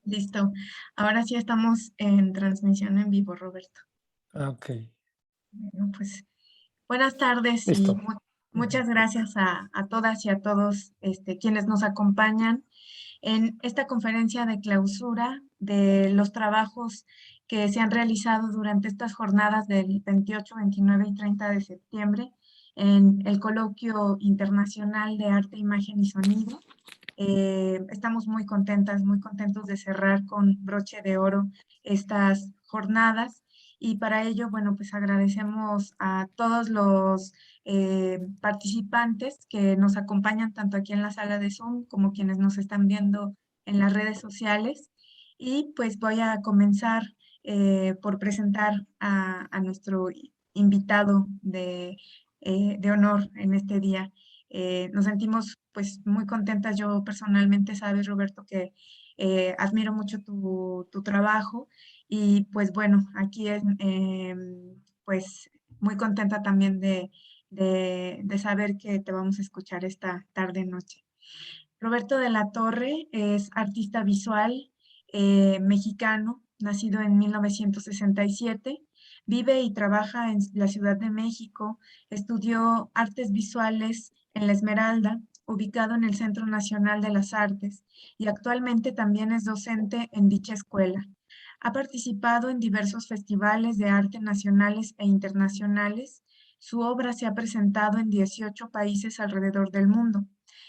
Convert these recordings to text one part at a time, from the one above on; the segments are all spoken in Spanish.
Listo. Ahora sí estamos en transmisión en vivo, Roberto. Ok, Bueno, pues buenas tardes y listo. Ujú. muchas gracias a todas y a todos quienes nos acompañan en esta conferencia de clausura de los trabajos que se han realizado durante estas jornadas del 28, 29 y 30 de septiembre en el Coloquio Internacional de Arte, Imagen y Sonido. Estamos muy contentos de cerrar con broche de oro estas jornadas y para ello, bueno, pues agradecemos a todos los participantes que nos acompañan tanto aquí en la sala de Zoom como quienes nos están viendo en las redes sociales. Y pues voy a comenzar por presentar a nuestro invitado de honor en este día. Nos sentimos pues muy contentas. Yo personalmente, sabes, Roberto, que admiro mucho tu trabajo y pues bueno, aquí es pues muy contenta también de saber que te vamos a escuchar esta tarde noche. Roberto de la Torre es artista visual mexicano, nacido en 1967. Vive y trabaja en la Ciudad de México. Estudió artes visuales en La Esmeralda, ubicado en el Centro Nacional de las Artes, y actualmente también es docente en dicha escuela. Ha participado en diversos festivales de arte nacionales e internacionales. Su obra se ha presentado en 18 países alrededor del mundo,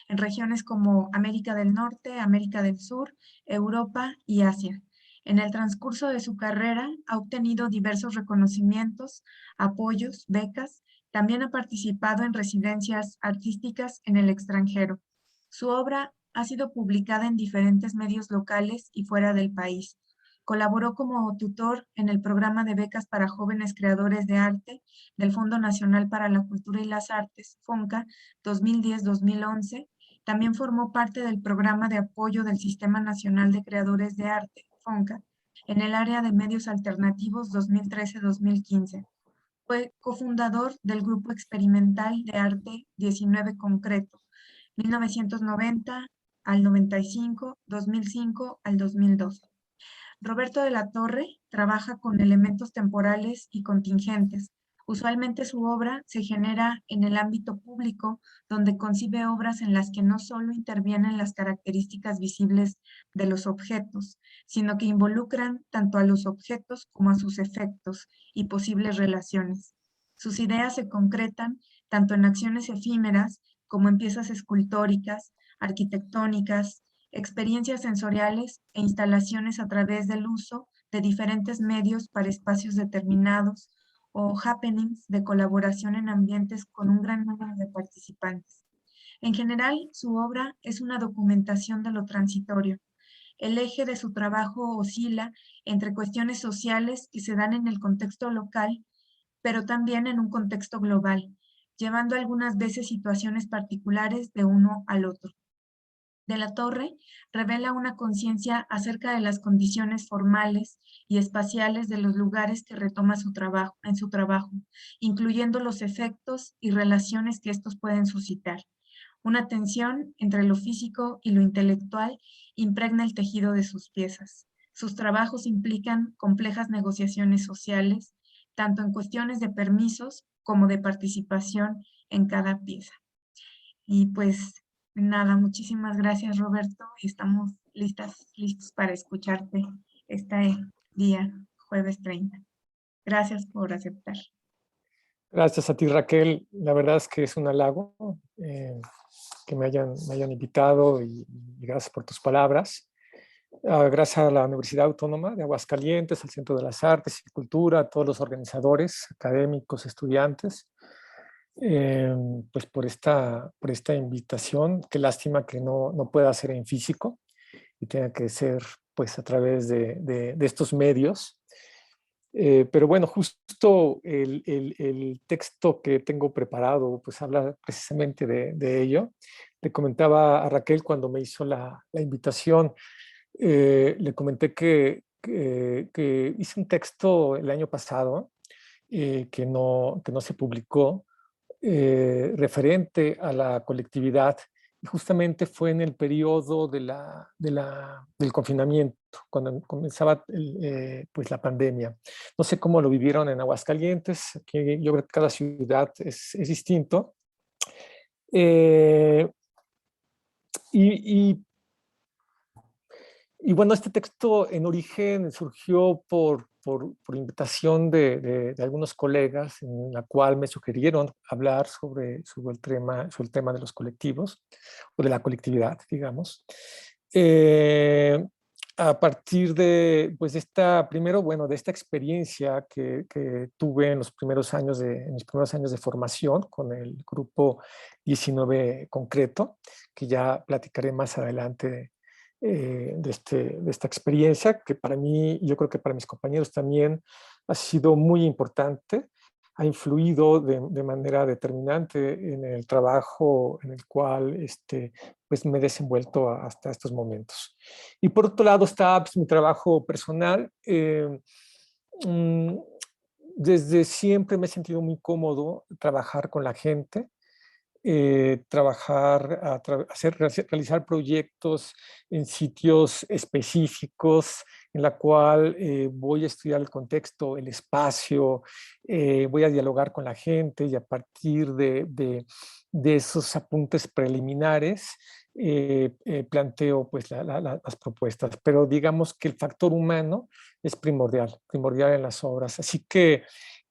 en regiones como América del Norte, América del Sur, Europa y Asia. En el transcurso de su carrera ha obtenido diversos reconocimientos, apoyos, becas. También ha participado en residencias artísticas en el extranjero. Su obra ha sido publicada en diferentes medios locales y fuera del país. Colaboró como tutor en el programa de becas para jóvenes creadores de arte del Fondo Nacional para la Cultura y las Artes, FONCA, 2010-2011. También formó parte del programa de apoyo del Sistema Nacional de Creadores de Arte, FONCA, en el área de medios alternativos 2013-2015. Fue cofundador del Grupo Experimental de Arte 19 Concreto, 1990 al 95, 2005 al 2012. Roberto de la Torre trabaja con elementos temporales y contingentes. Usualmente su obra se genera en el ámbito público, donde concibe obras en las que no solo intervienen las características visibles de los objetos, sino que involucran tanto a los objetos como a sus efectos y posibles relaciones. Sus ideas se concretan tanto en acciones efímeras como en piezas escultóricas, arquitectónicas, experiencias sensoriales e instalaciones a través del uso de diferentes medios para espacios determinados o happenings de colaboración en ambientes con un gran número de participantes. En general, su obra es una documentación de lo transitorio. El eje de su trabajo oscila entre cuestiones sociales que se dan en el contexto local, pero también en un contexto global, llevando algunas veces situaciones particulares de uno al otro. De la Torre revela una conciencia acerca de las condiciones formales y espaciales de los lugares que retoma en su trabajo, incluyendo los efectos y relaciones que estos pueden suscitar. Una tensión entre lo físico y lo intelectual impregna el tejido de sus piezas. Sus trabajos implican complejas negociaciones sociales, tanto en cuestiones de permisos como de participación en cada pieza. Y pues nada, muchísimas gracias, Roberto, y estamos listos para escucharte este día, jueves 30. Gracias por aceptar. Gracias a ti, Raquel. La verdad es que es un halago que me hayan invitado y gracias por tus palabras. Gracias a la Universidad Autónoma de Aguascalientes, al Centro de las Artes y Cultura, a todos los organizadores, académicos, estudiantes, eh, pues por esta invitación. Qué lástima que no pueda ser en físico y tenga que ser pues a través de estos medios. Pero bueno, justo el texto que tengo preparado pues habla precisamente de ello. Le comentaba a Raquel cuando me hizo la invitación, le comenté que hice un texto el año pasado que no se publicó, referente a la colectividad y justamente fue en el periodo del confinamiento, cuando comenzaba pues la pandemia. No sé cómo lo vivieron en Aguascalientes, que yo creo que cada ciudad es distinto. Eh, y, y, y bueno, este texto en origen surgió por invitación de algunos colegas, en la cual me sugirieron hablar sobre el tema de los colectivos, o de la colectividad, digamos. Eh, a partir de, pues, primero, bueno, de esta experiencia que tuve en en mis primeros años de formación con el grupo 19 concreto, que ya platicaré más adelante de esta experiencia, que para mí, yo creo que para mis compañeros también ha sido muy importante, ha influido de manera determinante en el trabajo en el cual pues me he desenvuelto hasta estos momentos. Y por otro lado está pues, mi trabajo personal. Mm, Desde siempre me he sentido muy cómodo trabajar con la gente, realizar proyectos en sitios específicos, en la cual voy a estudiar el contexto, el espacio, voy a dialogar con la gente y a partir de esos apuntes preliminares planteo pues las propuestas. Pero digamos que el factor humano es primordial en las obras. Así que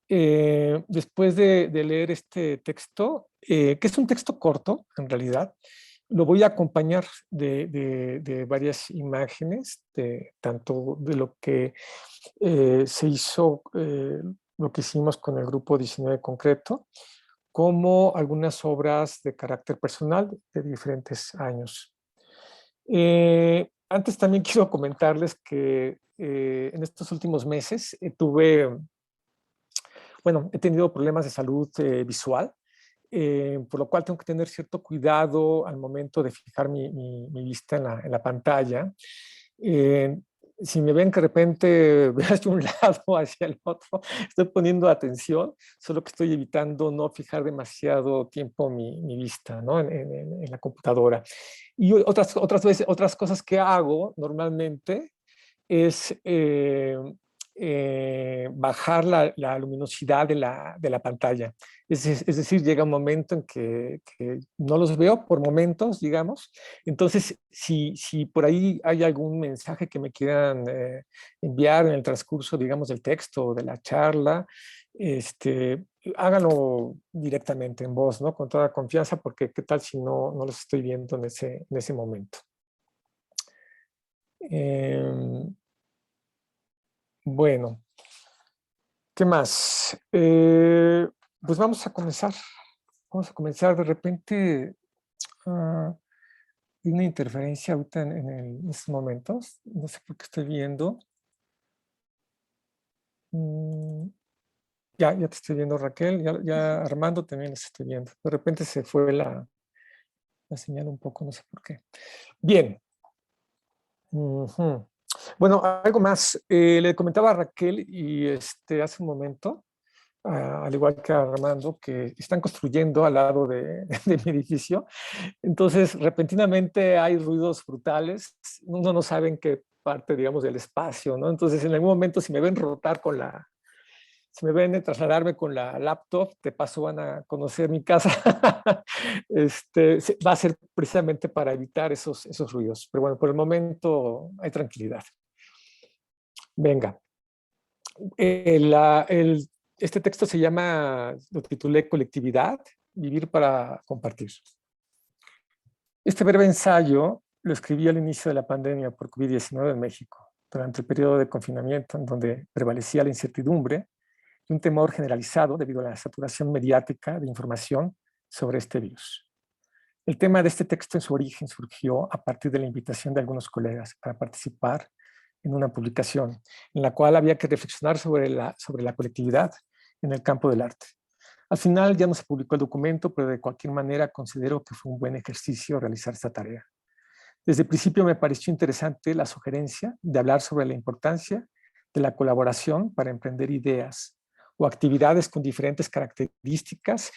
después de leer este texto, que es un texto corto en realidad, lo voy a acompañar de varias imágenes, tanto de lo que se hizo, lo que hicimos con el grupo 19 concreto, como algunas obras de carácter personal de diferentes años. Antes también quiero comentarles que en estos últimos meses he tenido problemas de salud visual, por lo cual tengo que tener cierto cuidado al momento de fijar mi vista en la pantalla. Eh, si me ven que de repente veo hacia un lado o hacia el otro, estoy poniendo atención, solo que estoy evitando no fijar demasiado tiempo mi vista, ¿no? En la computadora. Y otras cosas que hago normalmente es bajar la luminosidad de la pantalla. Es decir, llega un momento en que no los veo por momentos, digamos. Entonces, si por ahí hay algún mensaje que me quieran enviar en el transcurso, digamos, del texto o de la charla, háganlo directamente en voz, ¿no? Con toda confianza, porque qué tal si no los estoy viendo en ese momento. Bueno, ¿qué más? Pues vamos a comenzar. Vamos a comenzar. De repente hay una interferencia ahorita en estos momentos. No sé por qué estoy viendo. Ya te estoy viendo, Raquel. Ya Armando también los estoy viendo. De repente se fue la señal un poco, no sé por qué. Bien. Bueno, algo más. Le comentaba a Raquel y hace un momento, al igual que a Armando, que están construyendo al lado de mi edificio. Entonces, repentinamente hay ruidos brutales. Uno no sabe en qué parte, digamos, del espacio, ¿no? Entonces, en algún momento, si me ven si me ven trasladarme con la laptop, de paso van a conocer mi casa. Va a ser precisamente para evitar esos ruidos. Pero bueno, por el momento hay tranquilidad. Venga. Este texto lo titulé Colectividad, vivir para compartir. Este breve ensayo lo escribí al inicio de la pandemia por COVID-19 en México, durante el periodo de confinamiento en donde prevalecía la incertidumbre y un temor generalizado debido a la saturación mediática de información sobre este virus. El tema de este texto en su origen surgió a partir de la invitación de algunos colegas para participar en una publicación en la cual había que reflexionar sobre la colectividad en el campo del arte. Al final ya no se publicó el documento, pero de cualquier manera considero que fue un buen ejercicio realizar esta tarea. Desde el principio me pareció interesante la sugerencia de hablar sobre la importancia de la colaboración para emprender ideas o actividades con diferentes características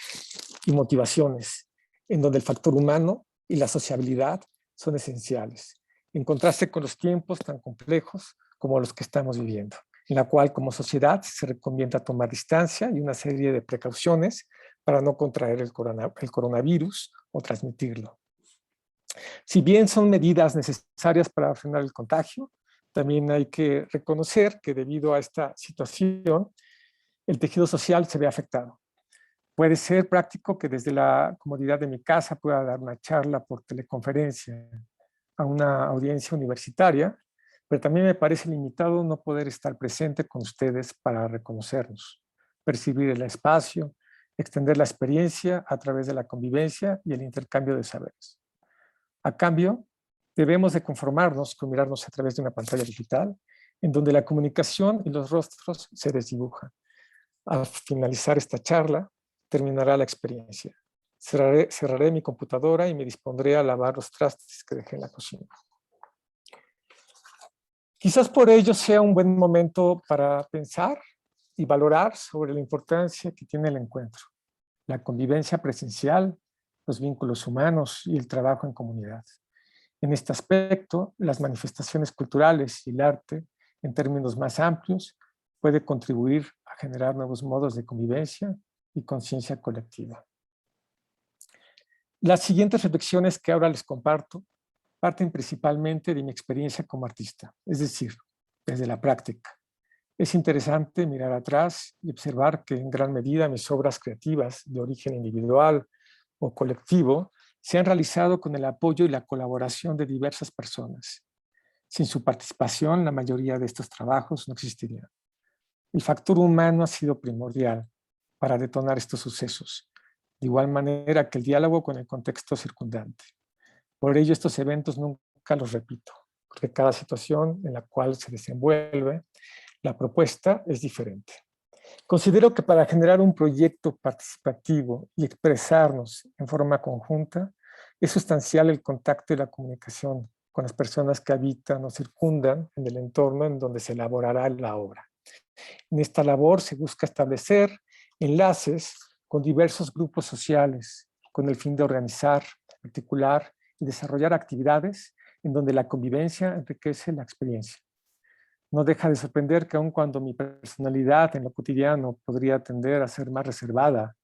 y motivaciones, en donde el factor humano y la sociabilidad son esenciales, en contraste con los tiempos tan complejos como los que estamos viviendo, en la cual como sociedad se recomienda tomar distancia y una serie de precauciones para no contraer el coronavirus o transmitirlo. Si bien son medidas necesarias para frenar el contagio, también hay que reconocer que debido a esta situación, el tejido social se ve afectado. Puede ser práctico que desde la comodidad de mi casa pueda dar una charla por teleconferencia a una audiencia universitaria, pero también me parece limitado no poder estar presente con ustedes para reconocernos, percibir el espacio, extender la experiencia a través de la convivencia y el intercambio de saberes. A cambio, debemos de conformarnos con mirarnos a través de una pantalla digital en donde la comunicación y los rostros se desdibujan. Al finalizar esta charla, terminará la experiencia. Cerraré mi computadora y me dispondré a lavar los trastes que dejé en la cocina. Quizás por ello sea un buen momento para pensar y valorar sobre la importancia que tiene el encuentro, la convivencia presencial, los vínculos humanos y el trabajo en comunidad. En este aspecto, las manifestaciones culturales y el arte, en términos más amplios, puede contribuir a generar nuevos modos de convivencia y conciencia colectiva. Las siguientes reflexiones que ahora les comparto parten principalmente de mi experiencia como artista, es decir, desde la práctica. Es interesante mirar atrás y observar que en gran medida mis obras creativas de origen individual o colectivo se han realizado con el apoyo y la colaboración de diversas personas. Sin su participación, la mayoría de estos trabajos no existirían. El factor humano ha sido primordial para detonar estos sucesos, de igual manera que el diálogo con el contexto circundante. Por ello, estos eventos nunca los repito, porque cada situación en la cual se desenvuelve la propuesta es diferente. Considero que para generar un proyecto participativo y expresarnos en forma conjunta, es sustancial el contacto y la comunicación con las personas que habitan o circundan en el entorno en donde se elaborará la obra. En esta labor se busca establecer enlaces con diversos grupos sociales con el fin de organizar, articular y desarrollar actividades en donde la convivencia enriquece la experiencia. No deja de sorprender que aun cuando mi personalidad en lo cotidiano podría tender a ser más reservada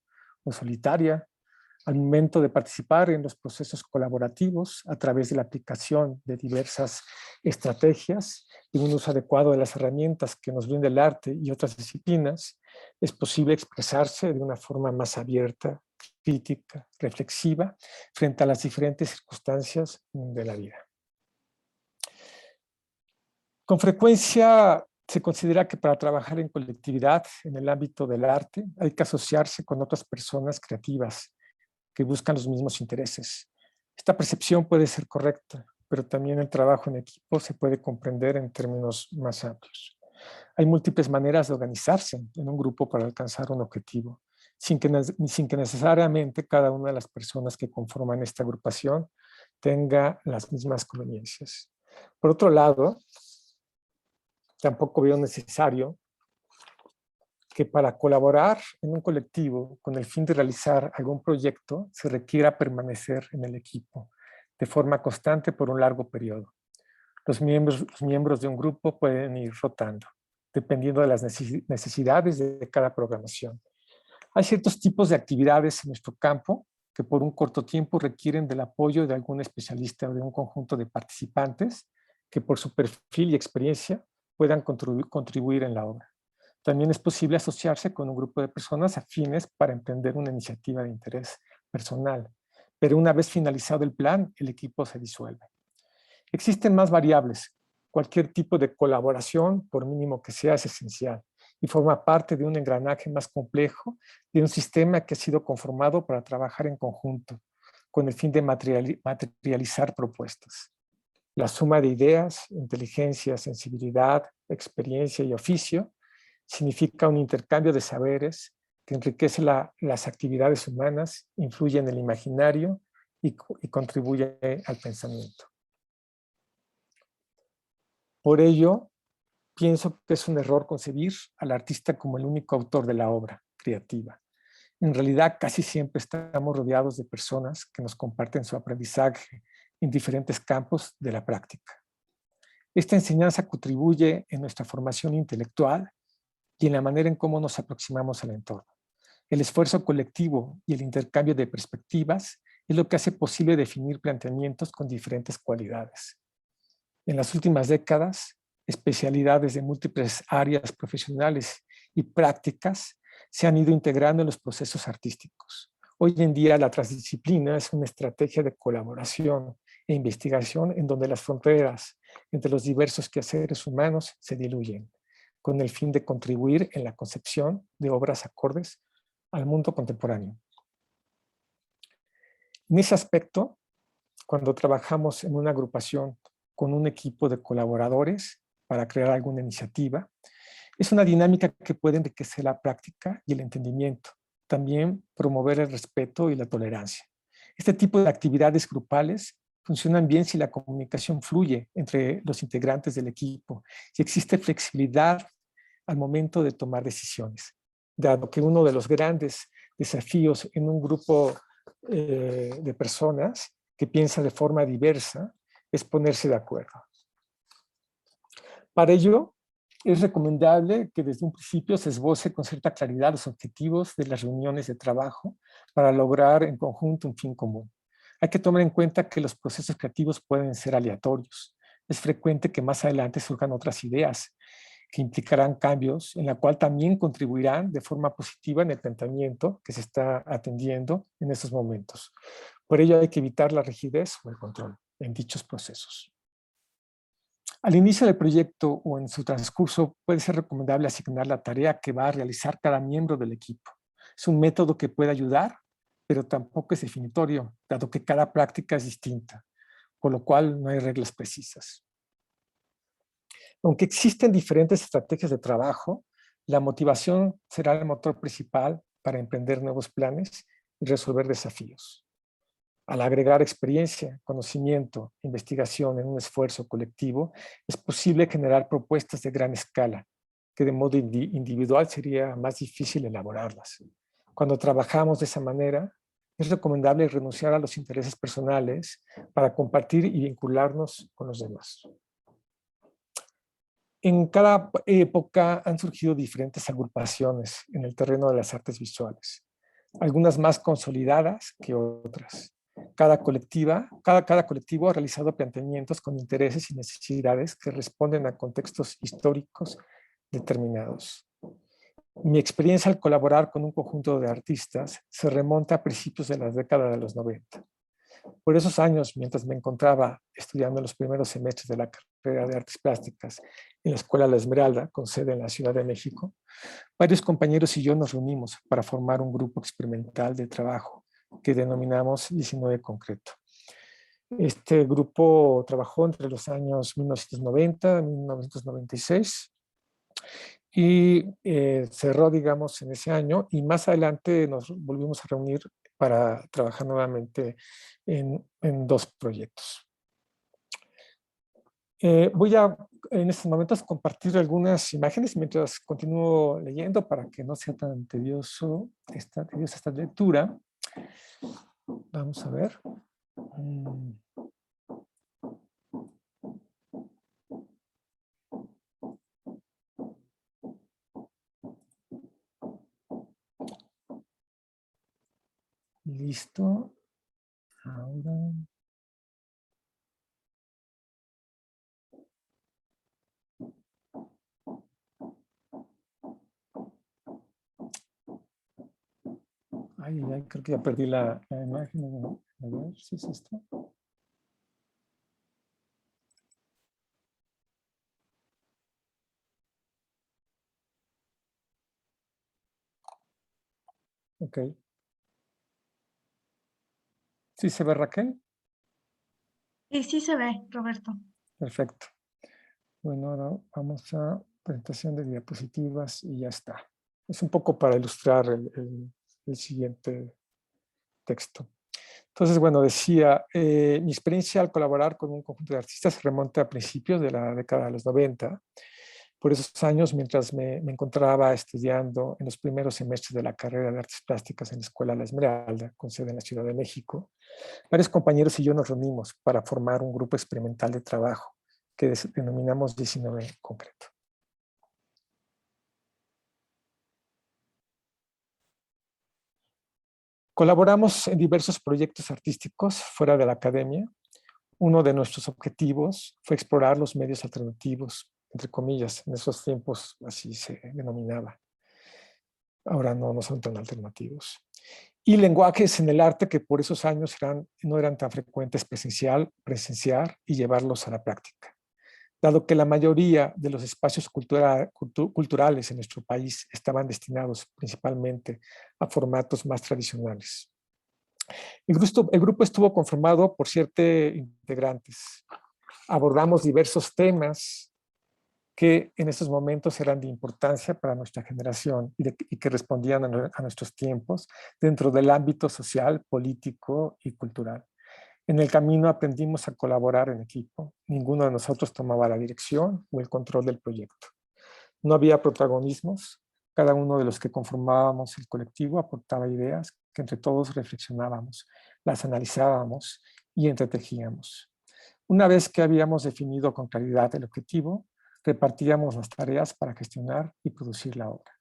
o solitaria, al momento de participar en los procesos colaborativos a través de la aplicación de diversas estrategias y un uso adecuado de las herramientas que nos brinda el arte y otras disciplinas, es posible expresarse de una forma más abierta, crítica, reflexiva, frente a las diferentes circunstancias de la vida. Con frecuencia se considera que para trabajar en colectividad en el ámbito del arte hay que asociarse con otras personas creativas que buscan los mismos intereses. Esta percepción puede ser correcta, pero también el trabajo en equipo se puede comprender en términos más amplios. Hay múltiples maneras de organizarse en un grupo para alcanzar un objetivo, sin que necesariamente cada una de las personas que conforman esta agrupación tenga las mismas conveniencias. Por otro lado, tampoco veo necesario que para colaborar en un colectivo con el fin de realizar algún proyecto se requiera permanecer en el equipo de forma constante por un largo periodo. Los miembros de un grupo pueden ir rotando, dependiendo de las necesidades de cada programación. Hay ciertos tipos de actividades en nuestro campo que por un corto tiempo requieren del apoyo de algún especialista o de un conjunto de participantes que por su perfil y experiencia puedan contribuir en la obra. También es posible asociarse con un grupo de personas afines para emprender una iniciativa de interés personal, pero una vez finalizado el plan, el equipo se disuelve. Existen más variables. Cualquier tipo de colaboración, por mínimo que sea, es esencial y forma parte de un engranaje más complejo de un sistema que ha sido conformado para trabajar en conjunto, con el fin de materializar propuestas. La suma de ideas, inteligencia, sensibilidad, experiencia y oficio significa un intercambio de saberes que enriquece las actividades humanas, influye en el imaginario y contribuye al pensamiento. Por ello, pienso que es un error concebir al artista como el único autor de la obra creativa. En realidad, casi siempre estamos rodeados de personas que nos comparten su aprendizaje en diferentes campos de la práctica. Esta enseñanza contribuye en nuestra formación intelectual y en la manera en cómo nos aproximamos al entorno. El esfuerzo colectivo y el intercambio de perspectivas es lo que hace posible definir planteamientos con diferentes cualidades. En las últimas décadas, especialidades de múltiples áreas profesionales y prácticas se han ido integrando en los procesos artísticos. Hoy en día la transdisciplina es una estrategia de colaboración e investigación en donde las fronteras entre los diversos quehaceres humanos se diluyen, con el fin de contribuir en la concepción de obras acordes al mundo contemporáneo. En ese aspecto, cuando trabajamos en una agrupación con un equipo de colaboradores para crear alguna iniciativa, es una dinámica que puede enriquecer la práctica y el entendimiento, también promover el respeto y la tolerancia. Este tipo de actividades grupales funcionan bien si la comunicación fluye entre los integrantes del equipo, si existe flexibilidad al momento de tomar decisiones, dado que uno de los grandes desafíos en un grupo de personas que piensa de forma diversa es ponerse de acuerdo. Para ello, es recomendable que desde un principio se esboce con cierta claridad los objetivos de las reuniones de trabajo para lograr en conjunto un fin común. Hay que tomar en cuenta que los procesos creativos pueden ser aleatorios. Es frecuente que más adelante surjan otras ideas que implicarán cambios, en la cual también contribuirán de forma positiva en el planteamiento que se está atendiendo en estos momentos. Por ello hay que evitar la rigidez o el control en dichos procesos. Al inicio del proyecto o en su transcurso puede ser recomendable asignar la tarea que va a realizar cada miembro del equipo. Es un método que puede ayudar, pero tampoco es definitorio, dado que cada práctica es distinta, por lo cual no hay reglas precisas. Aunque existen diferentes estrategias de trabajo, la motivación será el motor principal para emprender nuevos planes y resolver desafíos. Al agregar experiencia, conocimiento, investigación en un esfuerzo colectivo, es posible generar propuestas de gran escala, que de modo individual sería más difícil elaborarlas. Cuando trabajamos de esa manera, es recomendable renunciar a los intereses personales para compartir y vincularnos con los demás. En cada época han surgido diferentes agrupaciones en el terreno de las artes visuales, algunas más consolidadas que otras. Cada colectivo ha realizado planteamientos con intereses y necesidades que responden a contextos históricos determinados. Mi experiencia al colaborar con un conjunto de artistas se remonta a principios de la década de los 90. Por esos años, mientras me encontraba estudiando los primeros semestres de la carrera de Artes Plásticas en la Escuela La Esmeralda, con sede en la Ciudad de México, varios compañeros y yo nos reunimos para formar un grupo experimental de trabajo que denominamos 19 Concreto. Este grupo trabajó entre los años 1990 y 1996 y cerró, digamos, en ese año, y más adelante nos volvimos a reunir para trabajar nuevamente en dos proyectos. Voy a, en estos momentos, compartir algunas imágenes mientras continúo leyendo para que no sea tan tediosa esta lectura. Vamos a ver. Listo. Ahora. Ay, creo que ya perdí la imagen. A ver si es esto. Ok. ¿Sí se ve, Raquel? Sí, sí se ve, Roberto. Perfecto. Bueno, ahora vamos a presentación de diapositivas y ya está. Es un poco para ilustrar el siguiente texto. Entonces, bueno, decía, mi experiencia al colaborar con un conjunto de artistas se remonta a principios de la década de los 90. Por esos años, mientras me encontraba estudiando en los primeros semestres de la carrera de Artes Plásticas en la Escuela La Esmeralda, con sede en la Ciudad de México, varios compañeros y yo nos reunimos para formar un grupo experimental de trabajo que denominamos 19 en concreto. Colaboramos en diversos proyectos artísticos fuera de la academia. Uno de nuestros objetivos fue explorar los medios alternativos, entre comillas, en esos tiempos así se denominaba. Ahora no son tan alternativos. Y lenguajes en el arte que por esos años no eran tan frecuentes presenciar y llevarlos a la práctica. Dado que la mayoría de los espacios culturales en nuestro país estaban destinados principalmente a formatos más tradicionales. El grupo estuvo conformado por 7 integrantes. Abordamos diversos temas que en estos momentos eran de importancia para nuestra generación y que respondían a nuestros tiempos dentro del ámbito social, político y cultural. En el camino aprendimos a colaborar en equipo. Ninguno de nosotros tomaba la dirección o el control del proyecto. No había protagonismos. Cada uno de los que conformábamos el colectivo aportaba ideas que entre todos reflexionábamos, las analizábamos y entretejíamos. Una vez que habíamos definido con claridad el objetivo, repartíamos las tareas para gestionar y producir la obra.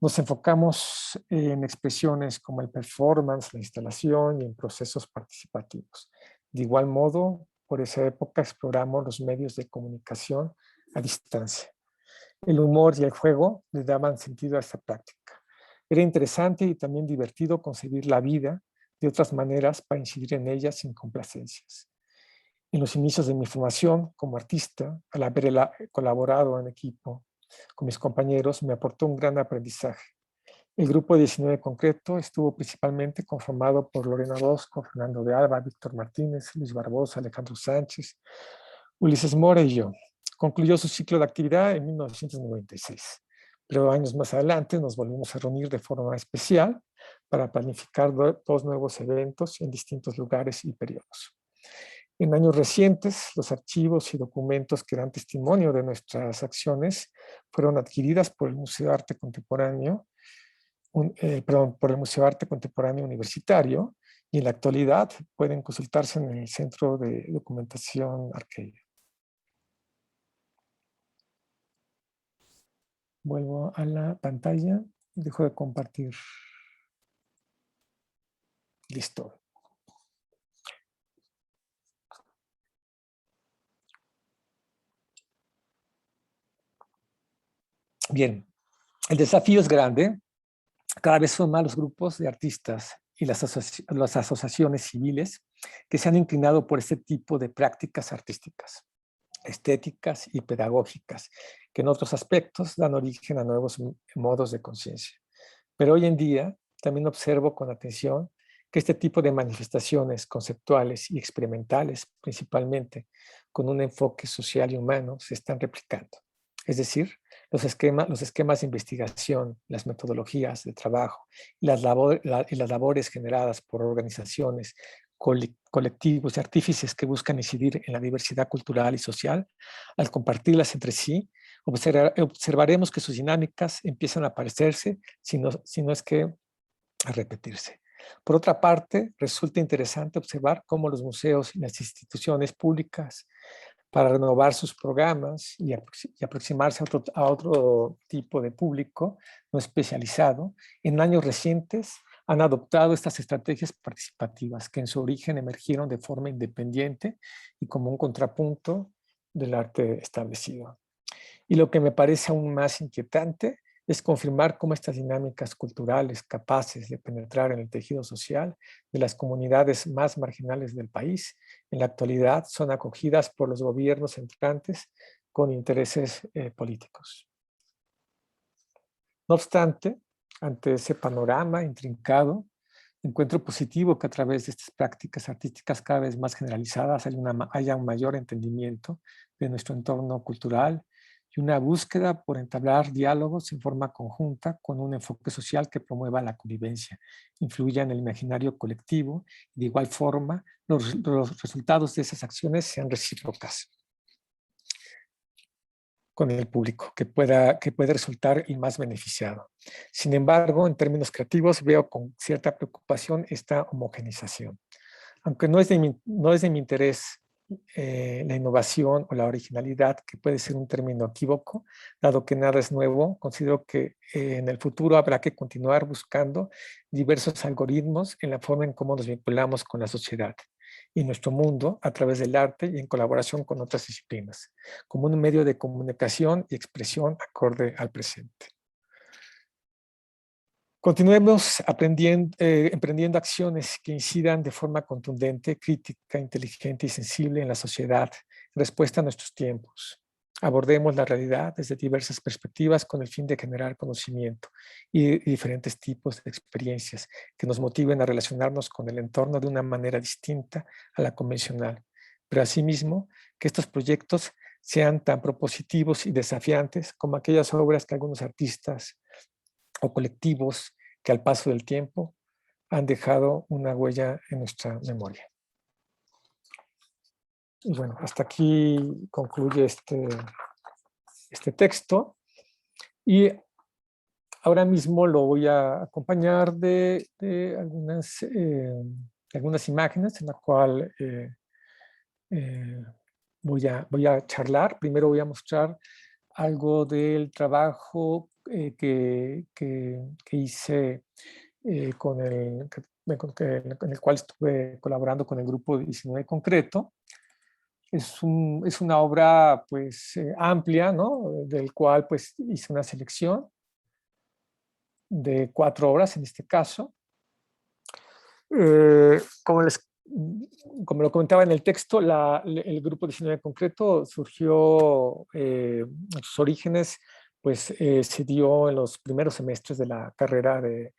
Nos enfocamos en expresiones como el performance, la instalación y en procesos participativos. De igual modo, por esa época exploramos los medios de comunicación a distancia. El humor y el juego le daban sentido a esta práctica. Era interesante y también divertido concebir la vida de otras maneras para incidir en ella sin complacencias. En los inicios de mi formación como artista, al haber colaborado en equipo con mis compañeros, me aportó un gran aprendizaje. El grupo 19 en concreto estuvo principalmente conformado por Lorena Bosco, Fernando de Alba, Víctor Martínez, Luis Barbosa, Alejandro Sánchez, Ulises Mora y yo. Concluyó su ciclo de actividad en 1996, pero años más adelante nos volvimos a reunir de forma especial para planificar 2 nuevos eventos en distintos lugares y periodos. En años recientes, los archivos y documentos que dan testimonio de nuestras acciones fueron adquiridas por el Museo de Arte Contemporáneo, por el Museo de Arte Contemporáneo Universitario, y en la actualidad pueden consultarse en el Centro de Documentación Arqueia. Vuelvo a la pantalla y dejo de compartir. Listo. Bien, el desafío es grande. Cada vez son más los grupos de artistas y las asociaciones civiles que se han inclinado por este tipo de prácticas artísticas, estéticas y pedagógicas, que en otros aspectos dan origen a nuevos modos de conciencia. Pero hoy en día también observo con atención que este tipo de manifestaciones conceptuales y experimentales, principalmente con un enfoque social y humano, se están replicando. Es decir, los esquemas de investigación, las metodologías de trabajo y las labores generadas por organizaciones, colectivos y artífices que buscan incidir en la diversidad cultural y social, al compartirlas entre sí, observaremos que sus dinámicas empiezan a parecerse, si no es que a repetirse. Por otra parte, resulta interesante observar cómo los museos y las instituciones públicas, para renovar sus programas y aproximarse a otro tipo de público no especializado, en años recientes han adoptado estas estrategias participativas que en su origen emergieron de forma independiente y como un contrapunto del arte establecido. Y lo que me parece aún más inquietante es confirmar cómo estas dinámicas culturales capaces de penetrar en el tejido social de las comunidades más marginales del país, en la actualidad son acogidas por los gobiernos entrantes con intereses políticos. No obstante, ante ese panorama intrincado, encuentro positivo que a través de estas prácticas artísticas cada vez más generalizadas haya un mayor entendimiento de nuestro entorno cultural y una búsqueda por entablar diálogos en forma conjunta con un enfoque social que promueva la convivencia, influya en el imaginario colectivo y de igual forma los resultados de esas acciones sean recíprocas. con el público, que puede resultar el más beneficiado. Sin embargo, en términos creativos, veo con cierta preocupación esta homogenización. Aunque no es de mi interés la innovación o la originalidad, que puede ser un término equívoco, dado que nada es nuevo, considero que en el futuro habrá que continuar buscando diversos algoritmos en la forma en cómo nos vinculamos con la sociedad y nuestro mundo a través del arte y en colaboración con otras disciplinas, como un medio de comunicación y expresión acorde al presente. Continuemos emprendiendo acciones que incidan de forma contundente, crítica, inteligente y sensible en la sociedad, en respuesta a nuestros tiempos. Abordemos la realidad desde diversas perspectivas con el fin de generar conocimiento y diferentes tipos de experiencias que nos motiven a relacionarnos con el entorno de una manera distinta a la convencional, pero asimismo que estos proyectos sean tan propositivos y desafiantes como aquellas obras que algunos artistas o colectivos que al paso del tiempo han dejado una huella en nuestra memoria. Y bueno, hasta aquí concluye este texto. Y ahora mismo lo voy a acompañar de algunas imágenes en la cual voy a charlar. Primero voy a mostrar algo del trabajo que hice en el cual estuve colaborando con el grupo 19 Concreto. Es una obra pues amplia, ¿no? Del cual pues hice una selección de 4 obras en este caso. Eh, como, les, como lo comentaba en el texto, el grupo 19 Concreto surgió, sus orígenes pues se dio en los primeros semestres de la carrera de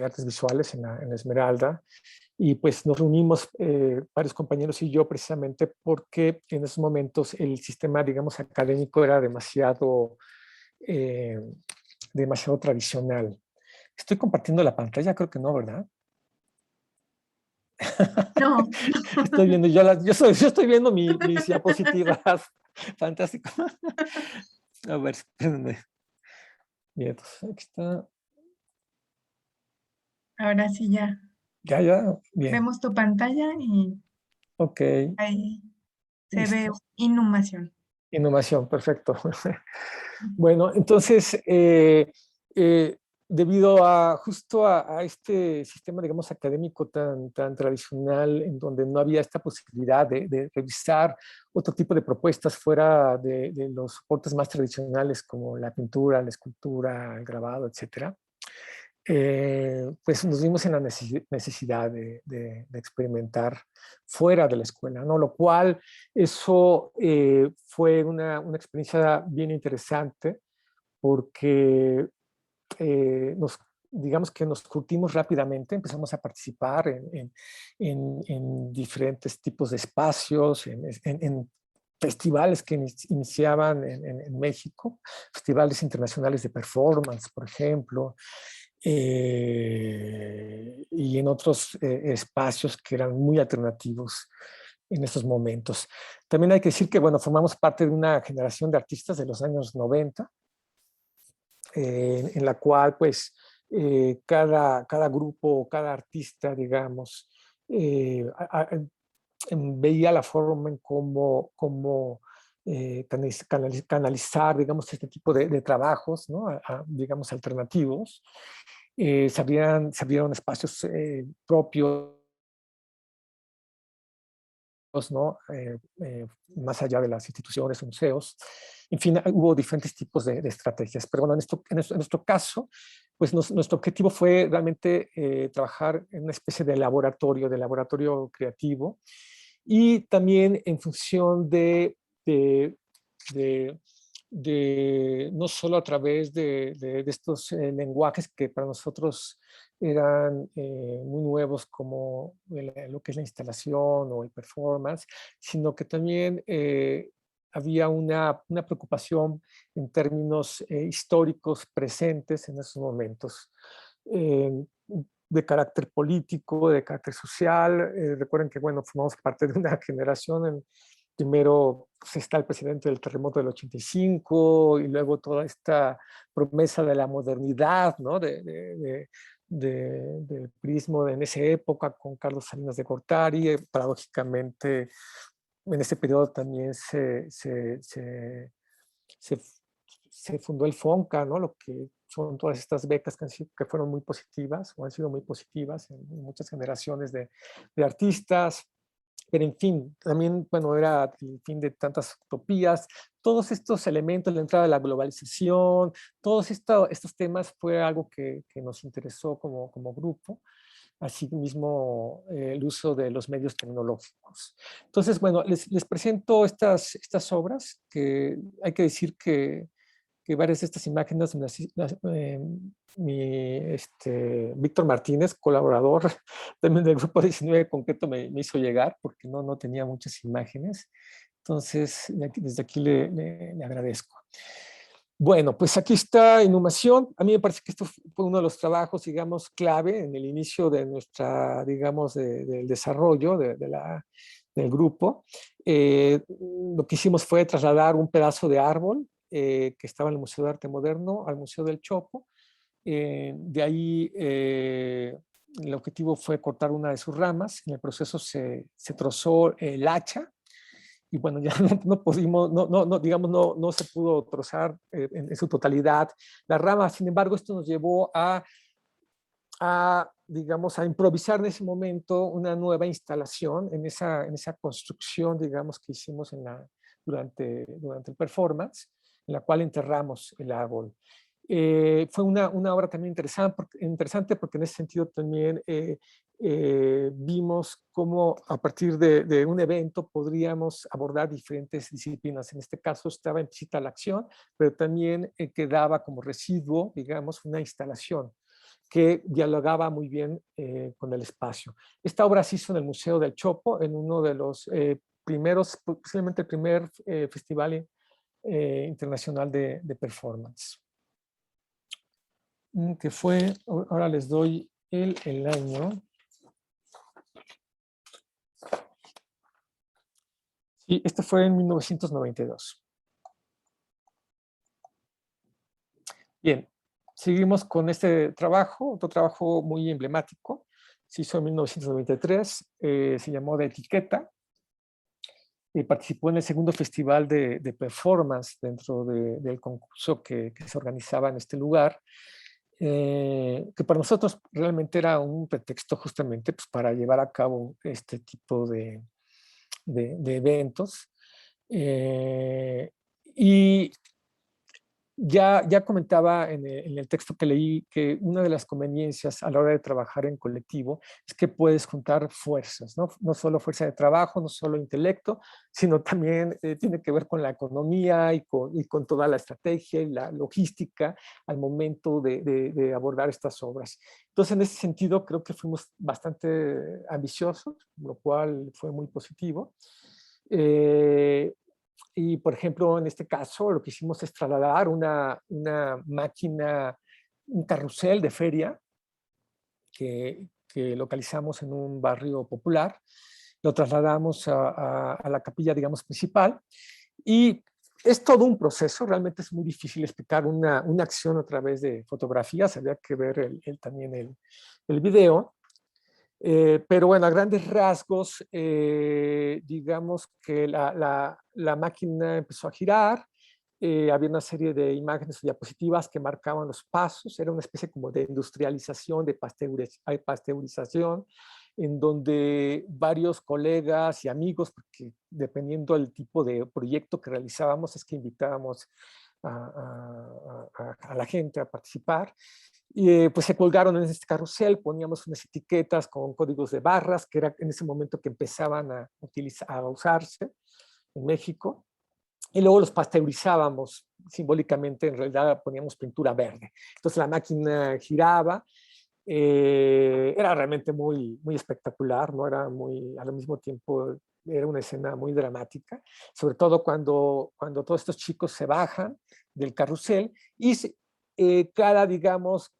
artes visuales en la Esmeralda, y pues nos reunimos varios compañeros y yo precisamente porque en esos momentos el sistema, digamos, académico era eh, demasiado tradicional. Estoy compartiendo la pantalla, creo que no, ¿verdad? No. Estoy viendo, yo estoy viendo mis diapositivas. Fantástico. A ver, espérenme. Bien, entonces aquí está. Ahora sí ya Ya, bien. vemos tu pantalla y Ok, ahí se ve listo. inhumación. Innovación, perfecto. Bueno, entonces, eh, debido a justo a este sistema, digamos, académico tan tradicional, en donde no había esta posibilidad de revisar otro tipo de propuestas fuera de los soportes más tradicionales como la pintura, la escultura, el grabado, etcétera, pues nos vimos en la necesidad de experimentar fuera de la escuela, ¿no? Lo cual eso fue una experiencia bien interesante porque digamos que nos curtimos rápidamente, empezamos a participar en diferentes tipos de espacios, en festivales que iniciaban en México, festivales internacionales de performance, por ejemplo, y en otros espacios que eran muy alternativos en esos momentos. También hay que decir que, bueno, formamos parte de una generación de artistas de los años 90, en la cual, pues, cada grupo, cada artista, digamos, veía la forma en cómo canalizar, digamos, este tipo de trabajos, ¿no? Digamos, alternativos. Se abrieron espacios propios, ¿no? Más allá de las instituciones o museos. En fin, hubo diferentes tipos de estrategias. Pero bueno, en nuestro caso, pues nuestro objetivo fue realmente trabajar en una especie de laboratorio creativo, y también en función de, de no solo a través de estos lenguajes que para nosotros eran muy nuevos, como lo que es la instalación o el performance, sino que también había una preocupación en términos históricos presentes en esos momentos, de carácter político, de carácter social. Recuerden que, bueno, formamos parte de una generación primero pues, está el presidente del terremoto del 85 y luego toda esta promesa de la modernidad, ¿no? Del prismo en esa época con Carlos Salinas de Gortari. Paradójicamente, en ese periodo también se, se fundó el FONCA, ¿no? Lo que son todas estas becas que fueron muy positivas o han sido muy positivas en muchas generaciones de artistas. Pero en fin, también, bueno, era el fin de tantas utopías. Todos estos elementos, la entrada de la globalización, todos estos temas fue algo que nos interesó como grupo. Asimismo, el uso de los medios tecnológicos. Entonces, bueno, les presento estas obras que hay que decir que varias de estas imágenes Víctor Martínez, colaborador también del grupo 19 concreto, me hizo llegar porque no tenía muchas imágenes. Entonces, desde aquí le agradezco. Bueno, pues aquí está Inhumación. A mí me parece que esto fue uno de los trabajos, digamos, clave en el inicio de nuestra, digamos, del desarrollo del grupo. Lo que hicimos fue trasladar un pedazo de árbol que estaba en el Museo de Arte Moderno al Museo del Chopo. De ahí el objetivo fue cortar una de sus ramas. En el proceso se trozó el hacha y bueno, ya no pudimos, digamos, no se pudo trozar en su totalidad la rama. Sin embargo, esto nos llevó digamos, a improvisar en ese momento una nueva instalación en esa construcción, digamos, que hicimos durante el performance, en la cual enterramos el árbol. Fue una obra también interesante porque en ese sentido también vimos cómo a partir de un evento podríamos abordar diferentes disciplinas. En este caso estaba implícita la acción, pero también quedaba como residuo, digamos, una instalación que dialogaba muy bien con el espacio. Esta obra se hizo en el Museo del Chopo, en uno de los primeros, posiblemente el primer festival internacional de performance. Que fue, ahora les doy el año. Sí, este fue en 1992. Bien, seguimos con este trabajo, otro trabajo muy emblemático. Se hizo en 1993, se llamó De Etiqueta. Participó en el segundo festival de performance dentro del concurso que se organizaba en este lugar, que para nosotros realmente era un pretexto justamente pues, para llevar a cabo este tipo de eventos. Y ya comentaba en el texto que leí que una de las conveniencias a la hora de trabajar en colectivo es que puedes juntar fuerzas, no solo fuerza de trabajo, no solo intelecto, sino también tiene que ver con la economía y con toda la estrategia y la logística al momento de abordar estas obras. Entonces, en ese sentido, creo que fuimos bastante ambiciosos, lo cual fue muy positivo. Y, por ejemplo, en este caso, lo que hicimos es trasladar una máquina, un carrusel de feria que localizamos en un barrio popular. Lo trasladamos a la capilla, digamos, principal. Y es todo un proceso, realmente es muy difícil explicar una acción a través de fotografías, había que ver también el video. Pero bueno, a grandes rasgos, digamos que la máquina empezó a girar, había una serie de imágenes o diapositivas que marcaban los pasos, era una especie como de industrialización, de pasteurización, en donde varios colegas y amigos, porque dependiendo del tipo de proyecto que realizábamos, es que invitábamos a la gente a participar. Y pues se colgaron en este carrusel, poníamos unas etiquetas con códigos de barras, que era en ese momento que empezaban a usarse en México, y luego los pasteurizábamos simbólicamente, en realidad poníamos pintura verde. Entonces la máquina giraba, era realmente muy espectacular, ¿no? Era al mismo tiempo, era una escena muy dramática, sobre todo cuando todos estos chicos se bajan del carrusel y digamos,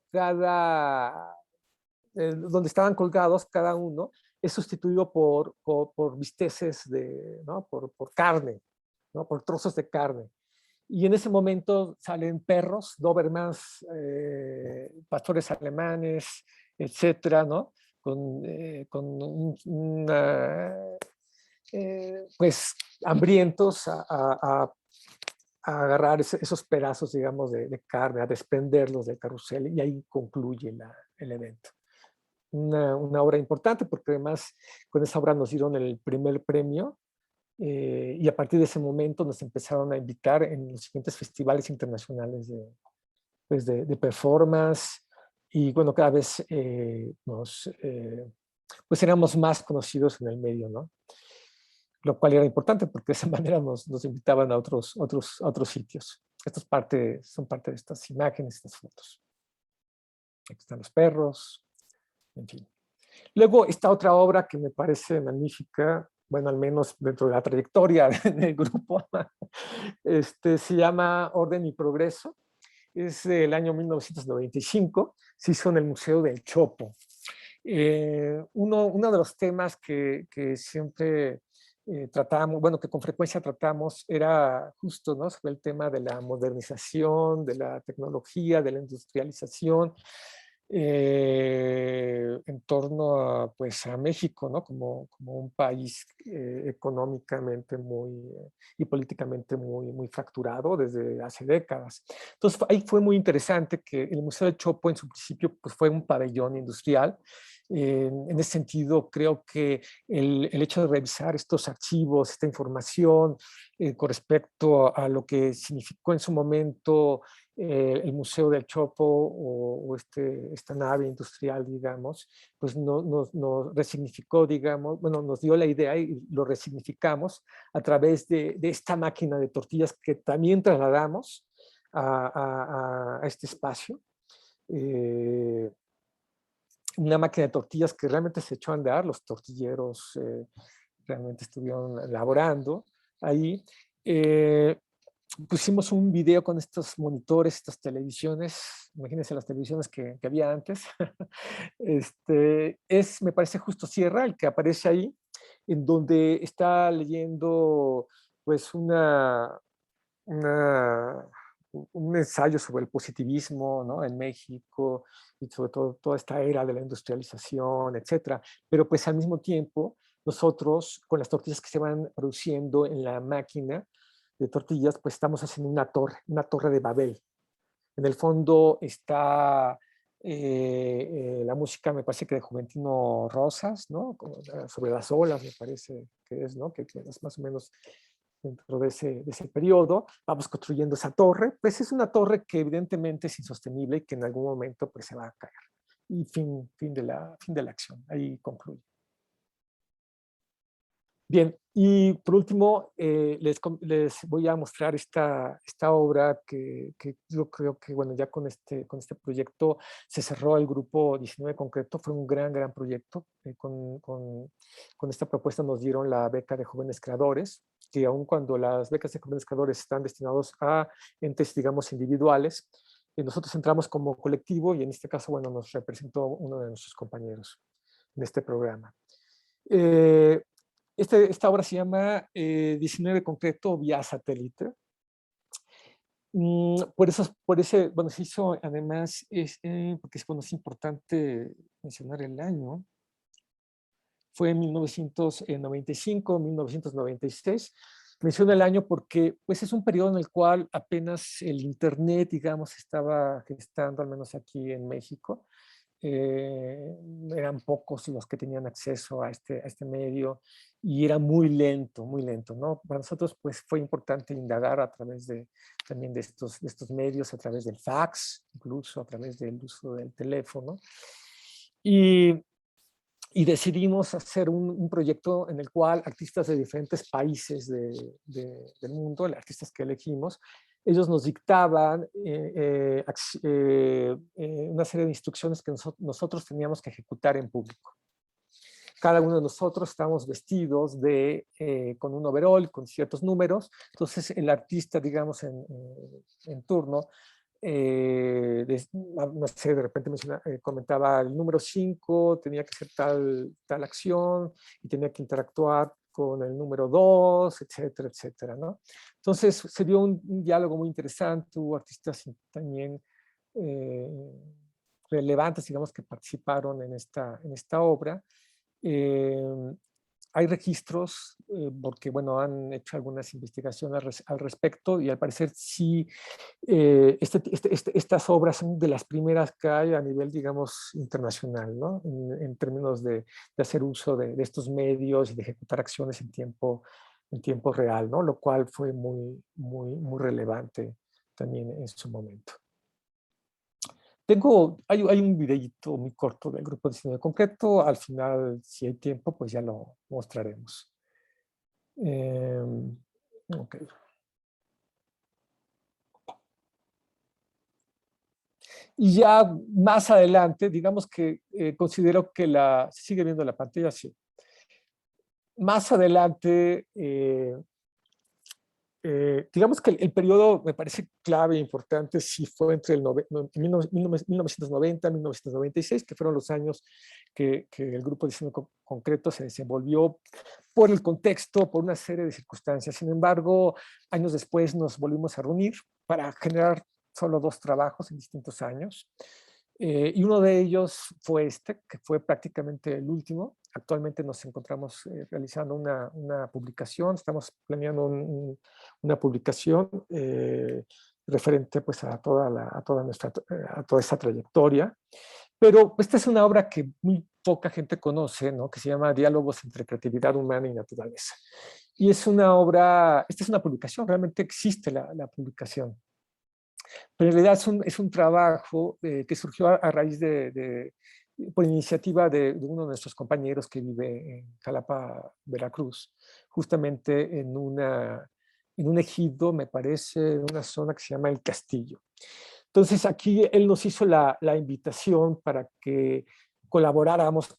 donde estaban colgados cada uno, es sustituido por bisteces, ¿no? por carne, ¿no? Por trozos de carne. Y en ese momento salen perros, Dobermans, pastores alemanes, etcétera, ¿no? Con pues hambrientos a agarrar esos pedazos, digamos, de carne, a desprenderlos del carrusel, y ahí concluye el evento. Una obra importante porque además con esa obra nos dieron el primer premio, y a partir de ese momento nos empezaron a invitar en los siguientes festivales internacionales de performance, y bueno, cada vez pues éramos más conocidos en el medio, ¿no? Lo cual era importante porque de esa manera nos invitaban a otros sitios. Son parte de estas imágenes, estas fotos. Aquí están los perros, en fin. Luego, esta otra obra que me parece magnífica, bueno, al menos dentro de la trayectoria del grupo, se llama Orden y Progreso. Es del año 1995, se hizo en el Museo del Chopo. Uno de los temas que siempre tratamos, bueno, que con frecuencia tratamos, era justo, ¿no? Sobre el tema de la modernización, de la tecnología, de la industrialización, en torno a, pues, a México, ¿no? Como un país económicamente y políticamente muy fracturado desde hace décadas. Entonces, ahí fue muy interesante que el Museo del Chopo en su principio pues, fue un pabellón industrial. En ese sentido, creo que el hecho de revisar estos archivos, esta información con respecto a lo que significó en su momento el Museo del Chopo o esta nave industrial, digamos, pues nos resignificó, digamos, bueno, nos dio la idea y lo resignificamos a través de esta máquina de tortillas que también trasladamos a este espacio. Una máquina de tortillas que realmente se echó a andar, los tortilleros realmente estuvieron laborando ahí. Pusimos un video con estos monitores, estas televisiones, imagínense las televisiones que había antes. Me parece Justo Sierra, el que aparece ahí, en donde está leyendo pues un ensayo sobre el positivismo, ¿no? En México, y sobre todo toda esta era de la industrialización, etcétera. Pero pues al mismo tiempo, nosotros con las tortillas que se van produciendo en la máquina de tortillas, pues estamos haciendo una torre de Babel. En el fondo está la música, me parece que de Juventino Rosas, ¿no? Sobre las olas, me parece que es, ¿no? Que es más o menos dentro de ese periodo. Vamos construyendo esa torre. Pues es una torre que evidentemente es insostenible y que en algún momento pues, se va a caer. Y fin de la acción. Ahí concluye. Bien, y por último, les voy a mostrar esta obra que yo creo que, bueno, ya con este proyecto se cerró el grupo 19 concreto. Fue un gran proyecto. Con esta propuesta nos dieron la beca de jóvenes creadores, que aun cuando las becas de jóvenes creadores están destinados a entes, digamos, individuales, nosotros entramos como colectivo y en este caso, bueno, nos representó uno de nuestros compañeros en este programa. Esta obra se llama 19 concreto vía satélite. Bueno, se hizo además, porque bueno, es importante mencionar el año, fue en 1995, 1996. Menciono el año porque pues, es un periodo en el cual apenas el Internet, digamos, estaba gestando, al menos aquí en México. Eran pocos los que tenían acceso a este medio y era muy lento, ¿no? Para nosotros pues fue importante indagar a través también de estos medios, a través del fax, incluso a través del uso del teléfono. Y decidimos hacer un proyecto en el cual artistas de diferentes países del mundo, los artistas que elegimos, ellos nos dictaban una serie de instrucciones que nosotros teníamos que ejecutar en público. Cada uno de nosotros estábamos vestidos con un overol, con ciertos números. Entonces el artista, digamos, en turno, no sé, de repente comentaba el número 5 tenía que hacer tal acción y tenía que interactuar con el número 2, etcétera, etcétera, ¿no? Entonces se dio un diálogo muy interesante, hubo artistas también relevantes, digamos, que participaron en esta obra. Eh, Hay registros, porque, bueno, han hecho algunas investigaciones al respecto y al parecer sí, estas obras son de las primeras que hay a nivel, digamos, internacional, ¿no? En términos de hacer uso de estos medios y de ejecutar acciones en tiempo real, ¿no? Lo cual fue muy, muy, muy relevante también en su momento. Hay un videíto muy corto del grupo de diseño concreto. Al final, si hay tiempo, pues ya lo mostraremos. Ok. Y ya más adelante, digamos que considero que ¿se sigue viendo la pantalla? Sí. Más adelante, digamos que el periodo me parece clave e importante, sí fue entre 1990 y 1996, que fueron los años que el grupo de diseño concreto se desenvolvió por el contexto, por una serie de circunstancias. Sin embargo, años después nos volvimos a reunir para generar solo 2 trabajos en distintos años. Y uno de ellos fue que fue prácticamente el último. Actualmente nos encontramos realizando una publicación, estamos planeando una publicación referente pues, a toda esta trayectoria. Pero esta es una obra que muy poca gente conoce, ¿no? Que se llama Diálogos entre creatividad humana y naturaleza. Y es una obra, esta es una publicación, realmente existe la publicación. Pero en realidad es un trabajo que surgió a raíz por iniciativa de uno de nuestros compañeros que vive en Jalapa, Veracruz, justamente en un ejido, me parece, en una zona que se llama El Castillo. Entonces aquí él nos hizo la invitación para que colaboráramos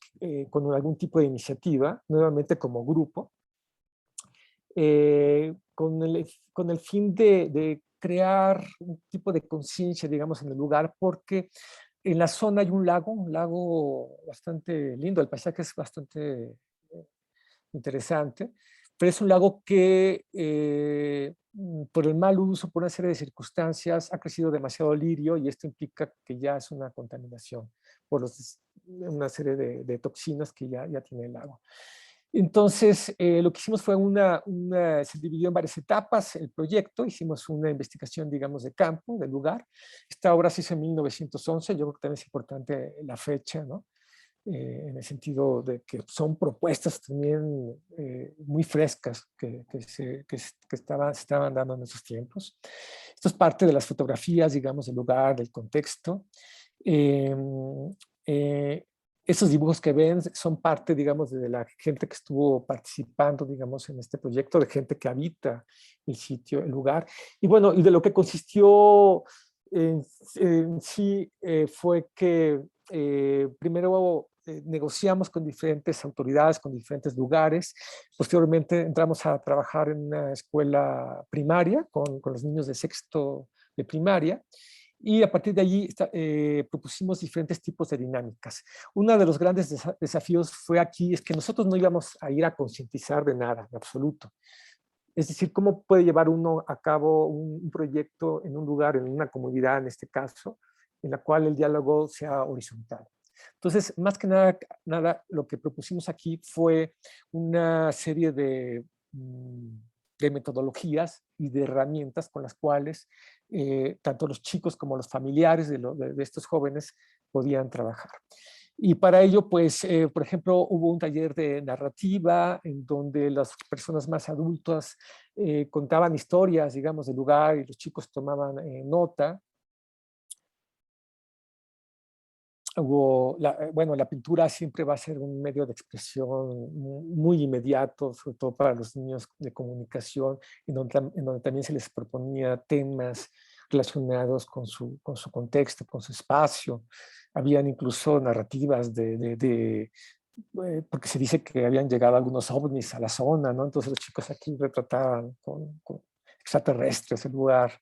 con algún tipo de iniciativa, nuevamente como grupo, con el fin de crear un tipo de conciencia, digamos, en el lugar, porque en la zona hay un lago bastante lindo, el paisaje es bastante interesante, pero es un lago que por el mal uso, por una serie de circunstancias, ha crecido demasiado lirio y esto implica que ya es una contaminación por una serie de toxinas que ya tiene el lago. Entonces, lo que hicimos fue se dividió en varias etapas el proyecto, hicimos una investigación, digamos, de campo, del lugar. Esta obra se hizo en 1911, yo creo que también es importante la fecha, ¿no? En el sentido de que son propuestas también muy frescas que se estaban dando en esos tiempos. Esto es parte de las fotografías, digamos, del lugar, del contexto. Eh, eh, Esos dibujos que ven son parte, digamos, de la gente que estuvo participando, digamos, en este proyecto, de gente que habita el sitio, el lugar. Y bueno, y de lo que consistió en sí fue que primero negociamos con diferentes autoridades, con diferentes lugares. Posteriormente entramos a trabajar en una escuela primaria con los niños de sexto de primaria. Y a partir de allí propusimos diferentes tipos de dinámicas. Uno de los grandes desafíos fue aquí, es que nosotros no íbamos a ir a concientizar de nada, en absoluto. Es decir, ¿cómo puede llevar uno a cabo un proyecto en un lugar, en una comunidad en este caso, en la cual el diálogo sea horizontal? Entonces, más que nada lo que propusimos aquí fue una serie de metodologías y de herramientas con las cuales tanto los chicos como los familiares de estos jóvenes podían trabajar. Y para ello, pues, por ejemplo, hubo un taller de narrativa en donde las personas más adultas contaban historias, digamos, del lugar y los chicos tomaban nota. Bueno, la pintura siempre va a ser un medio de expresión muy inmediato, sobre todo para los niños de comunicación, en donde también se les proponía temas relacionados con su contexto, con su espacio. Habían incluso narrativas porque se dice que habían llegado algunos ovnis a la zona, ¿no? Entonces los chicos aquí retrataban con extraterrestres el lugar.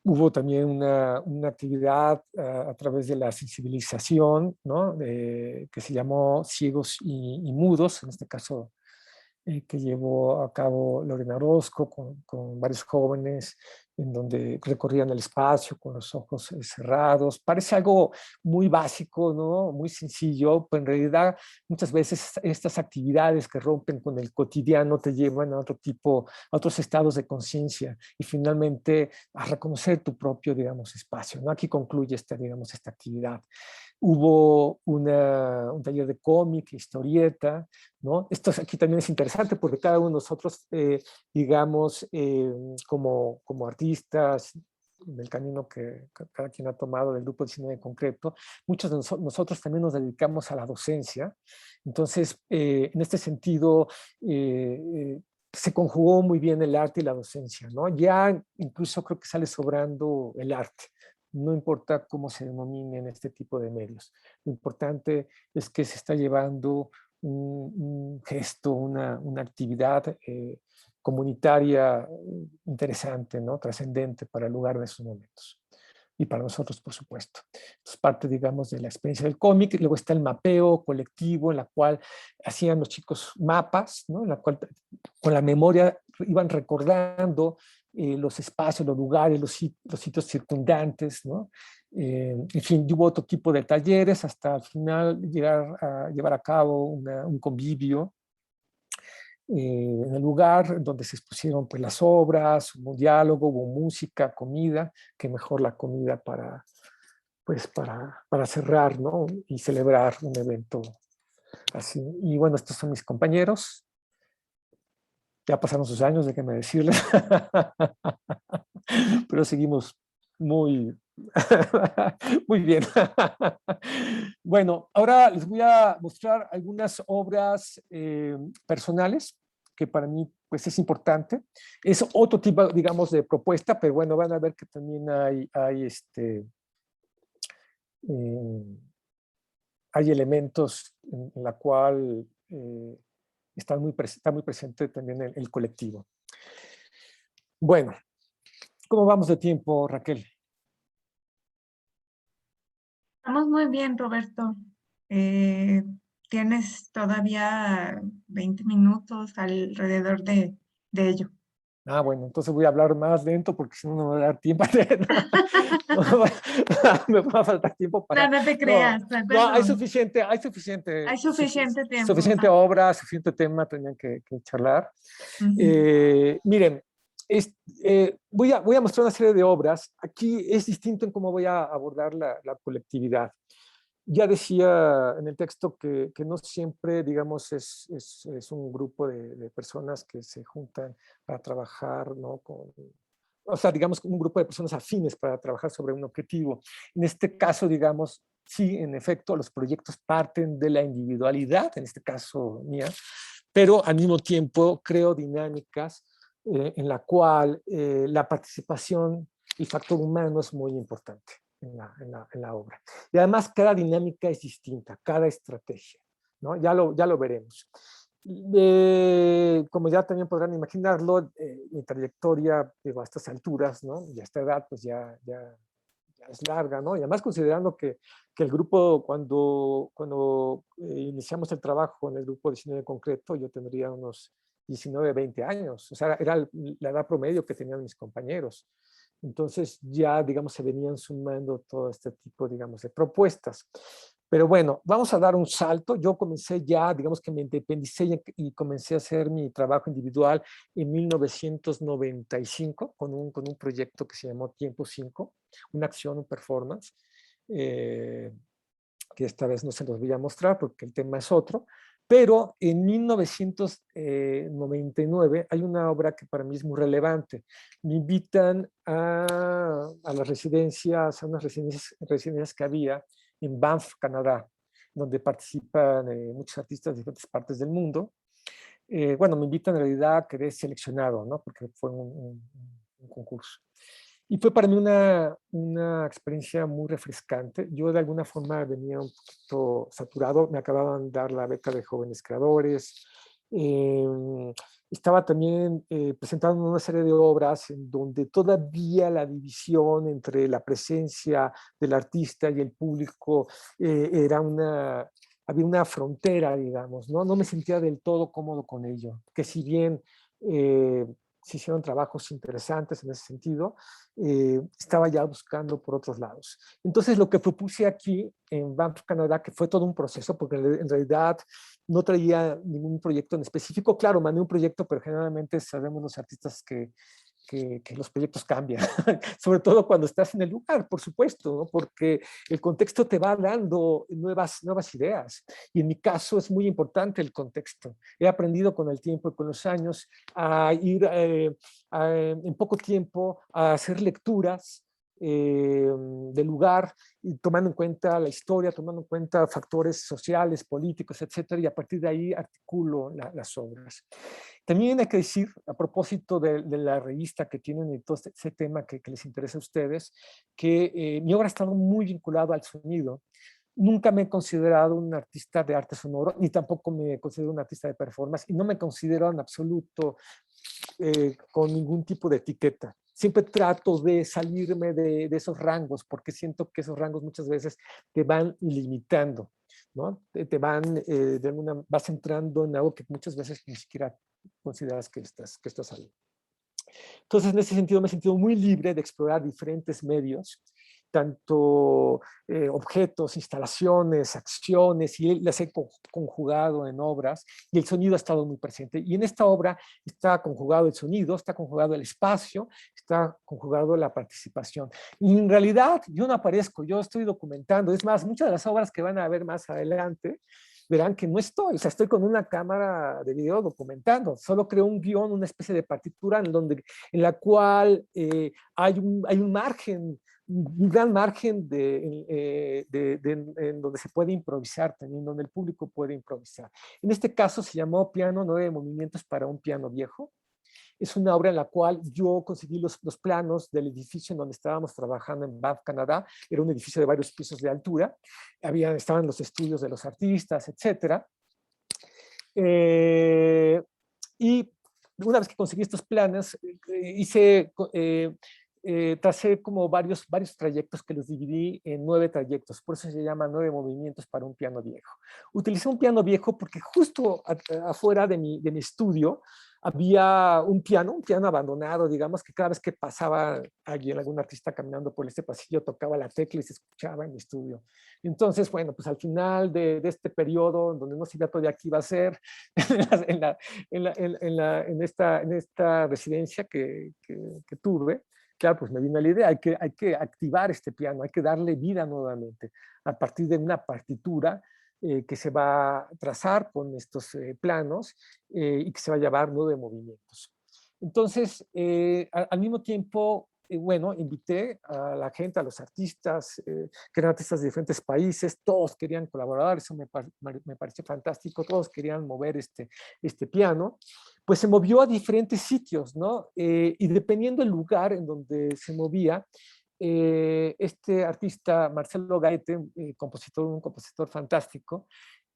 Hubo también una actividad a través de la sensibilización, ¿no? Que se llamó Ciegos y Mudos, en este caso que llevó a cabo Lorena Orozco con varios jóvenes en donde recorrían el espacio con los ojos cerrados. Parece algo muy básico, ¿no? Muy sencillo, pero en realidad muchas veces estas actividades que rompen con el cotidiano te llevan a otro tipo, a otros estados de conciencia y finalmente a reconocer tu propio, digamos, espacio, ¿no? Aquí concluye esta, digamos, esta actividad. Hubo un taller de cómic, historieta, ¿no? Esto aquí también es interesante porque cada uno de nosotros, digamos, como artistas, del camino que cada quien ha tomado del grupo 19 en concreto, muchos de nosotros también nos dedicamos a la docencia. Entonces, en este sentido, se conjugó muy bien el arte y la docencia, ¿no? Ya incluso creo que sale sobrando el arte. No importa cómo se denominen este tipo de medios. Lo importante es que se está llevando un gesto, una actividad comunitaria interesante, ¿no? Trascendente para el lugar de esos momentos. Y para nosotros, por supuesto. Es parte, digamos, de la experiencia del cómic. Luego está el mapeo colectivo, en la cual hacían los chicos mapas, ¿no? En la cual con la memoria iban recordando los espacios, los lugares, los sitios circundantes, ¿no? En fin, hubo otro tipo de talleres hasta al final llevar a cabo un convivio en el lugar donde se expusieron pues, las obras, hubo diálogo, hubo música, comida, que mejor la comida pues, para cerrar, ¿no? Y celebrar un evento así. Y bueno, estos son mis compañeros. Ya pasaron sus años, déjenme decirles. Pero seguimos muy, muy bien. Bueno, ahora les voy a mostrar algunas obras personales que para mí pues es importante. Es otro tipo, digamos, de propuesta, pero bueno, van a ver que también eh, hay elementos en la cual está muy presente también el colectivo. Bueno, ¿cómo vamos de tiempo, Raquel? Estamos muy bien, Roberto. Eh, Tienes todavía 20 minutos alrededor de ello. Ah, bueno, entonces voy a hablar más lento porque si no, no me va a dar tiempo. Me va a faltar tiempo No, para... no te No, creas, no, hay perdón. suficiente, Hay suficiente tiempo. suficiente obra, suficiente tema, tenían que charlar. Ujú. Miren, es, voy a mostrar una serie de obras. Aquí es distinto en cómo voy a abordar la colectividad. Ya decía en el texto que no siempre, digamos, es un grupo de personas que se juntan para trabajar, ¿no? O sea, digamos, un grupo de personas afines para trabajar sobre un objetivo. En este caso, digamos, sí, en efecto, los proyectos parten de la individualidad, en este caso mía, pero al mismo tiempo creo dinámicas en la cual la participación y factor humano es muy importante en la obra. Y además cada dinámica es distinta, cada estrategia, ¿no? Ya lo veremos. Como ya también podrán imaginarlo, mi trayectoria, digo, a estas alturas, ¿no? Y a esta edad, pues ya es larga, ¿no? Y además considerando que el grupo, cuando iniciamos el trabajo en el grupo 19 en concreto, yo tendría unos 19, 20 años, o sea, era la edad promedio que tenían mis compañeros. Entonces ya, digamos, se venían sumando todo este tipo, digamos, de propuestas. Pero bueno, vamos a dar un salto. Yo comencé ya, digamos que me independicé y comencé a hacer mi trabajo individual en 1995 con un proyecto que se llamó Tiempo 5, una acción, un performance, eh, que esta vez no se los voy a mostrar porque el tema es otro, pero en 1999 hay una obra que para mí es muy relevante. Me invitan a las residencias, a unas residencias que había en Banff, Canadá, donde participan muchos artistas de diferentes partes del mundo. Bueno, me invitan en realidad a quedar seleccionado, ¿no? Porque fue un concurso. Y fue para mí una experiencia muy refrescante. Yo de alguna forma venía un poquito saturado, me acababan de dar la beca de jóvenes creadores, estaba también presentando una serie de obras en donde todavía la división entre la presencia del artista y el público había una frontera, digamos, ¿no? No me sentía del todo cómodo con ello, que si bien se hicieron trabajos interesantes en ese sentido, estaba ya buscando por otros lados. Entonces lo que propuse aquí en Banff, Canadá, que fue todo un proceso, porque en realidad no traía ningún proyecto en específico. Claro, mandé un proyecto, pero generalmente sabemos los artistas que los proyectos cambian, sobre todo cuando estás en el lugar, por supuesto, ¿no? Porque el contexto te va dando nuevas ideas. Y en mi caso es muy importante el contexto. He aprendido con el tiempo y con los años a ir en poco tiempo a hacer lecturas del lugar, y tomando en cuenta la historia, tomando en cuenta factores sociales, políticos, etcétera, y a partir de ahí articulo las obras. También hay que decir, a propósito de la revista que tienen y todo ese tema que les interesa a ustedes, que mi obra ha estado muy vinculada al sonido. Nunca me he considerado un artista de arte sonoro, ni tampoco me considero un artista de performance, y no me considero en absoluto con ningún tipo de etiqueta. Siempre trato de salirme de esos rangos, porque siento que esos rangos muchas veces te van limitando, ¿no? Te van, vas entrando en algo que muchas veces ni siquiera consideras que estás ahí. Entonces, en ese sentido, me he sentido muy libre de explorar diferentes medios, tanto objetos, instalaciones, acciones, y las he conjugado en obras, y el sonido ha estado muy presente. Y en esta obra está conjugado el sonido, está conjugado el espacio, está conjugado la participación. Y en realidad, yo no aparezco, yo estoy documentando. Es más, muchas de las obras que van a ver más adelante, verán que no estoy, o sea, estoy con una cámara de video documentando, solo creo un guión, una especie de partitura en la cual hay un margen, un gran margen en donde se puede improvisar también, donde el público puede improvisar. En este caso se llamó Piano 9 movimientos para un piano viejo. Es una obra en la cual yo conseguí los planos del edificio en donde estábamos trabajando en Banff, Canadá. Era un edificio de varios pisos de altura. Estaban los estudios de los artistas, etcétera. Y una vez que conseguí estos planes, tracé como varios trayectos que los dividí en 9 trayectos, por eso se llama 9 movimientos para un piano viejo. Utilicé un piano viejo porque justo afuera de mi estudio había un piano abandonado, digamos, que cada vez que pasaba alguien, algún artista caminando por este pasillo, tocaba la tecla y se escuchaba en mi estudio. Entonces, bueno, pues al final de este periodo, donde no sabía todavía qué iba a ser, en esta residencia que tuve, claro, pues me vino la idea, hay que activar este piano, hay que darle vida nuevamente a partir de una partitura que se va a trazar con estos planos y que se va a llamar 9 movimientos. Entonces, al mismo tiempo, bueno, invité a la gente, a los artistas, que eran artistas de diferentes países, todos querían colaborar, eso me pareció fantástico, todos querían mover este piano, pues se movió a diferentes sitios, ¿no? Y dependiendo del lugar en donde se movía, este artista, Marcelo Gaete, un compositor fantástico,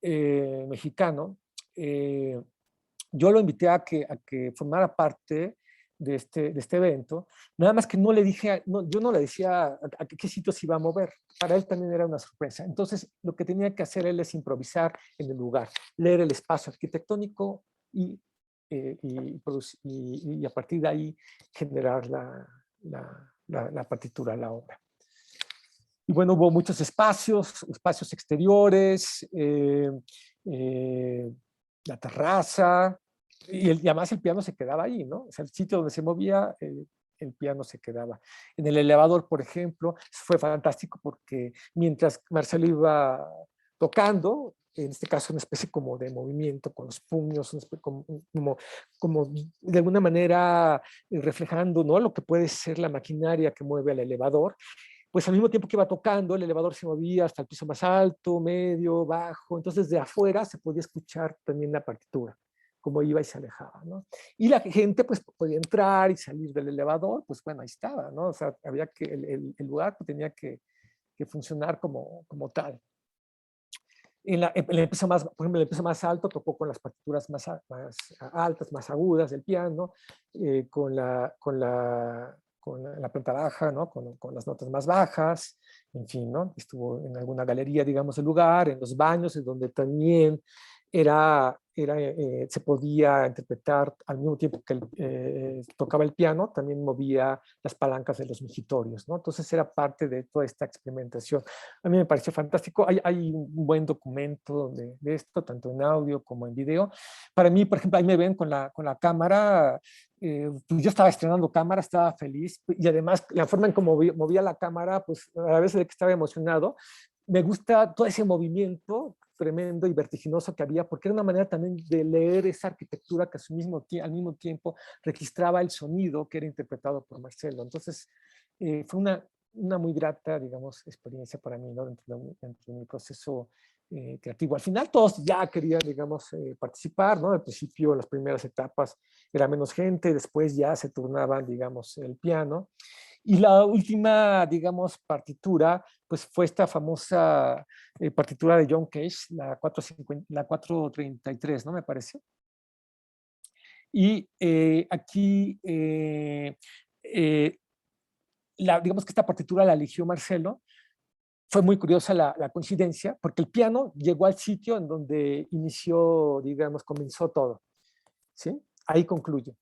mexicano, yo lo invité a que formara parte de este evento, nada más que no le dije, yo no le decía a qué sitios iba a mover, para él también era una sorpresa. Entonces, lo que tenía que hacer él es improvisar en el lugar, leer el espacio arquitectónico y a partir de ahí generar la partitura, la obra. Y bueno, hubo muchos espacios exteriores, la terraza, y además el piano se quedaba ahí, ¿no? O sea, el sitio donde se movía, el piano se quedaba. En el elevador, por ejemplo, fue fantástico porque mientras Marcelo iba tocando, en este caso una especie como de movimiento con los puños, como de alguna manera reflejando, ¿no?, lo que puede ser la maquinaria que mueve al elevador, pues al mismo tiempo que iba tocando, el elevador se movía hasta el piso más alto, medio, bajo, entonces de afuera se podía escuchar también la partitura, cómo iba y se alejaba, ¿no? Y la gente pues podía entrar y salir del elevador, pues bueno, ahí estaba, ¿no? O sea, había el lugar tenía que funcionar como tal. en el piso más, por ejemplo, en el piso más alto tocó con las partituras más altas, más agudas del piano, con la planta baja, ¿no? Con las notas más bajas, en fin, ¿no? Estuvo en alguna galería, digamos, del lugar, en los baños, en donde también se podía interpretar al mismo tiempo que tocaba el piano, también movía las palancas de los migitorios, ¿no? Entonces era parte de toda esta experimentación. A mí me pareció fantástico. Hay un buen documento de esto, tanto en audio como en video. Para mí, por ejemplo, ahí me ven con la cámara. Pues yo estaba estrenando cámara, estaba feliz y además la forma en cómo movía la cámara, pues a la vez de que estaba emocionado, me gusta todo ese movimiento tremendo y vertiginoso que había, porque era una manera también de leer esa arquitectura que al mismo tiempo registraba el sonido que era interpretado por Marcelo. Entonces, fue una muy grata, digamos, experiencia para mí, ¿no? Dentro de mi proceso creativo. Al final todos ya querían, digamos, participar, ¿no? Al principio, en las primeras etapas, era menos gente, después ya se turnaban, digamos, el piano. Y la última, digamos, partitura, pues fue esta famosa partitura de John Cage, la 433, ¿no? Me parece. Y aquí, digamos que esta partitura la eligió Marcelo. Fue muy curiosa la coincidencia, porque el piano llegó al sitio en donde inició, digamos, comenzó todo, ¿sí? Ahí concluye.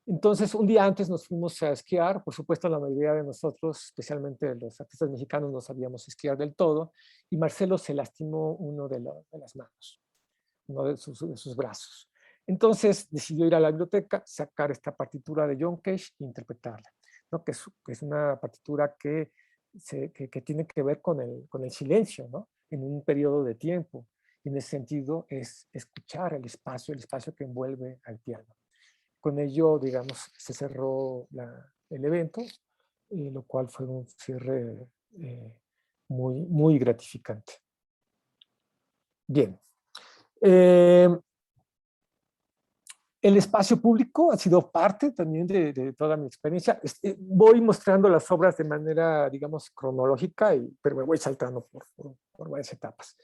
Entonces, un día antes nos fuimos a esquiar. Por supuesto, la mayoría de nosotros, especialmente los artistas mexicanos, no sabíamos esquiar del todo, y Marcelo se lastimó uno de las manos, uno de sus brazos. Entonces decidió ir a la biblioteca, sacar esta partitura de John Cage e interpretarla, ¿no? Que es una partitura que tiene que ver con el silencio, ¿no? En un periodo de tiempo. Y en ese sentido es escuchar el espacio que envuelve al piano. Con ello, digamos, se cerró el evento, lo cual fue un cierre muy, muy gratificante. Bien. El espacio público ha sido parte también de toda mi experiencia. Voy mostrando las obras de manera, digamos, cronológica, pero me voy saltando por varias etapas.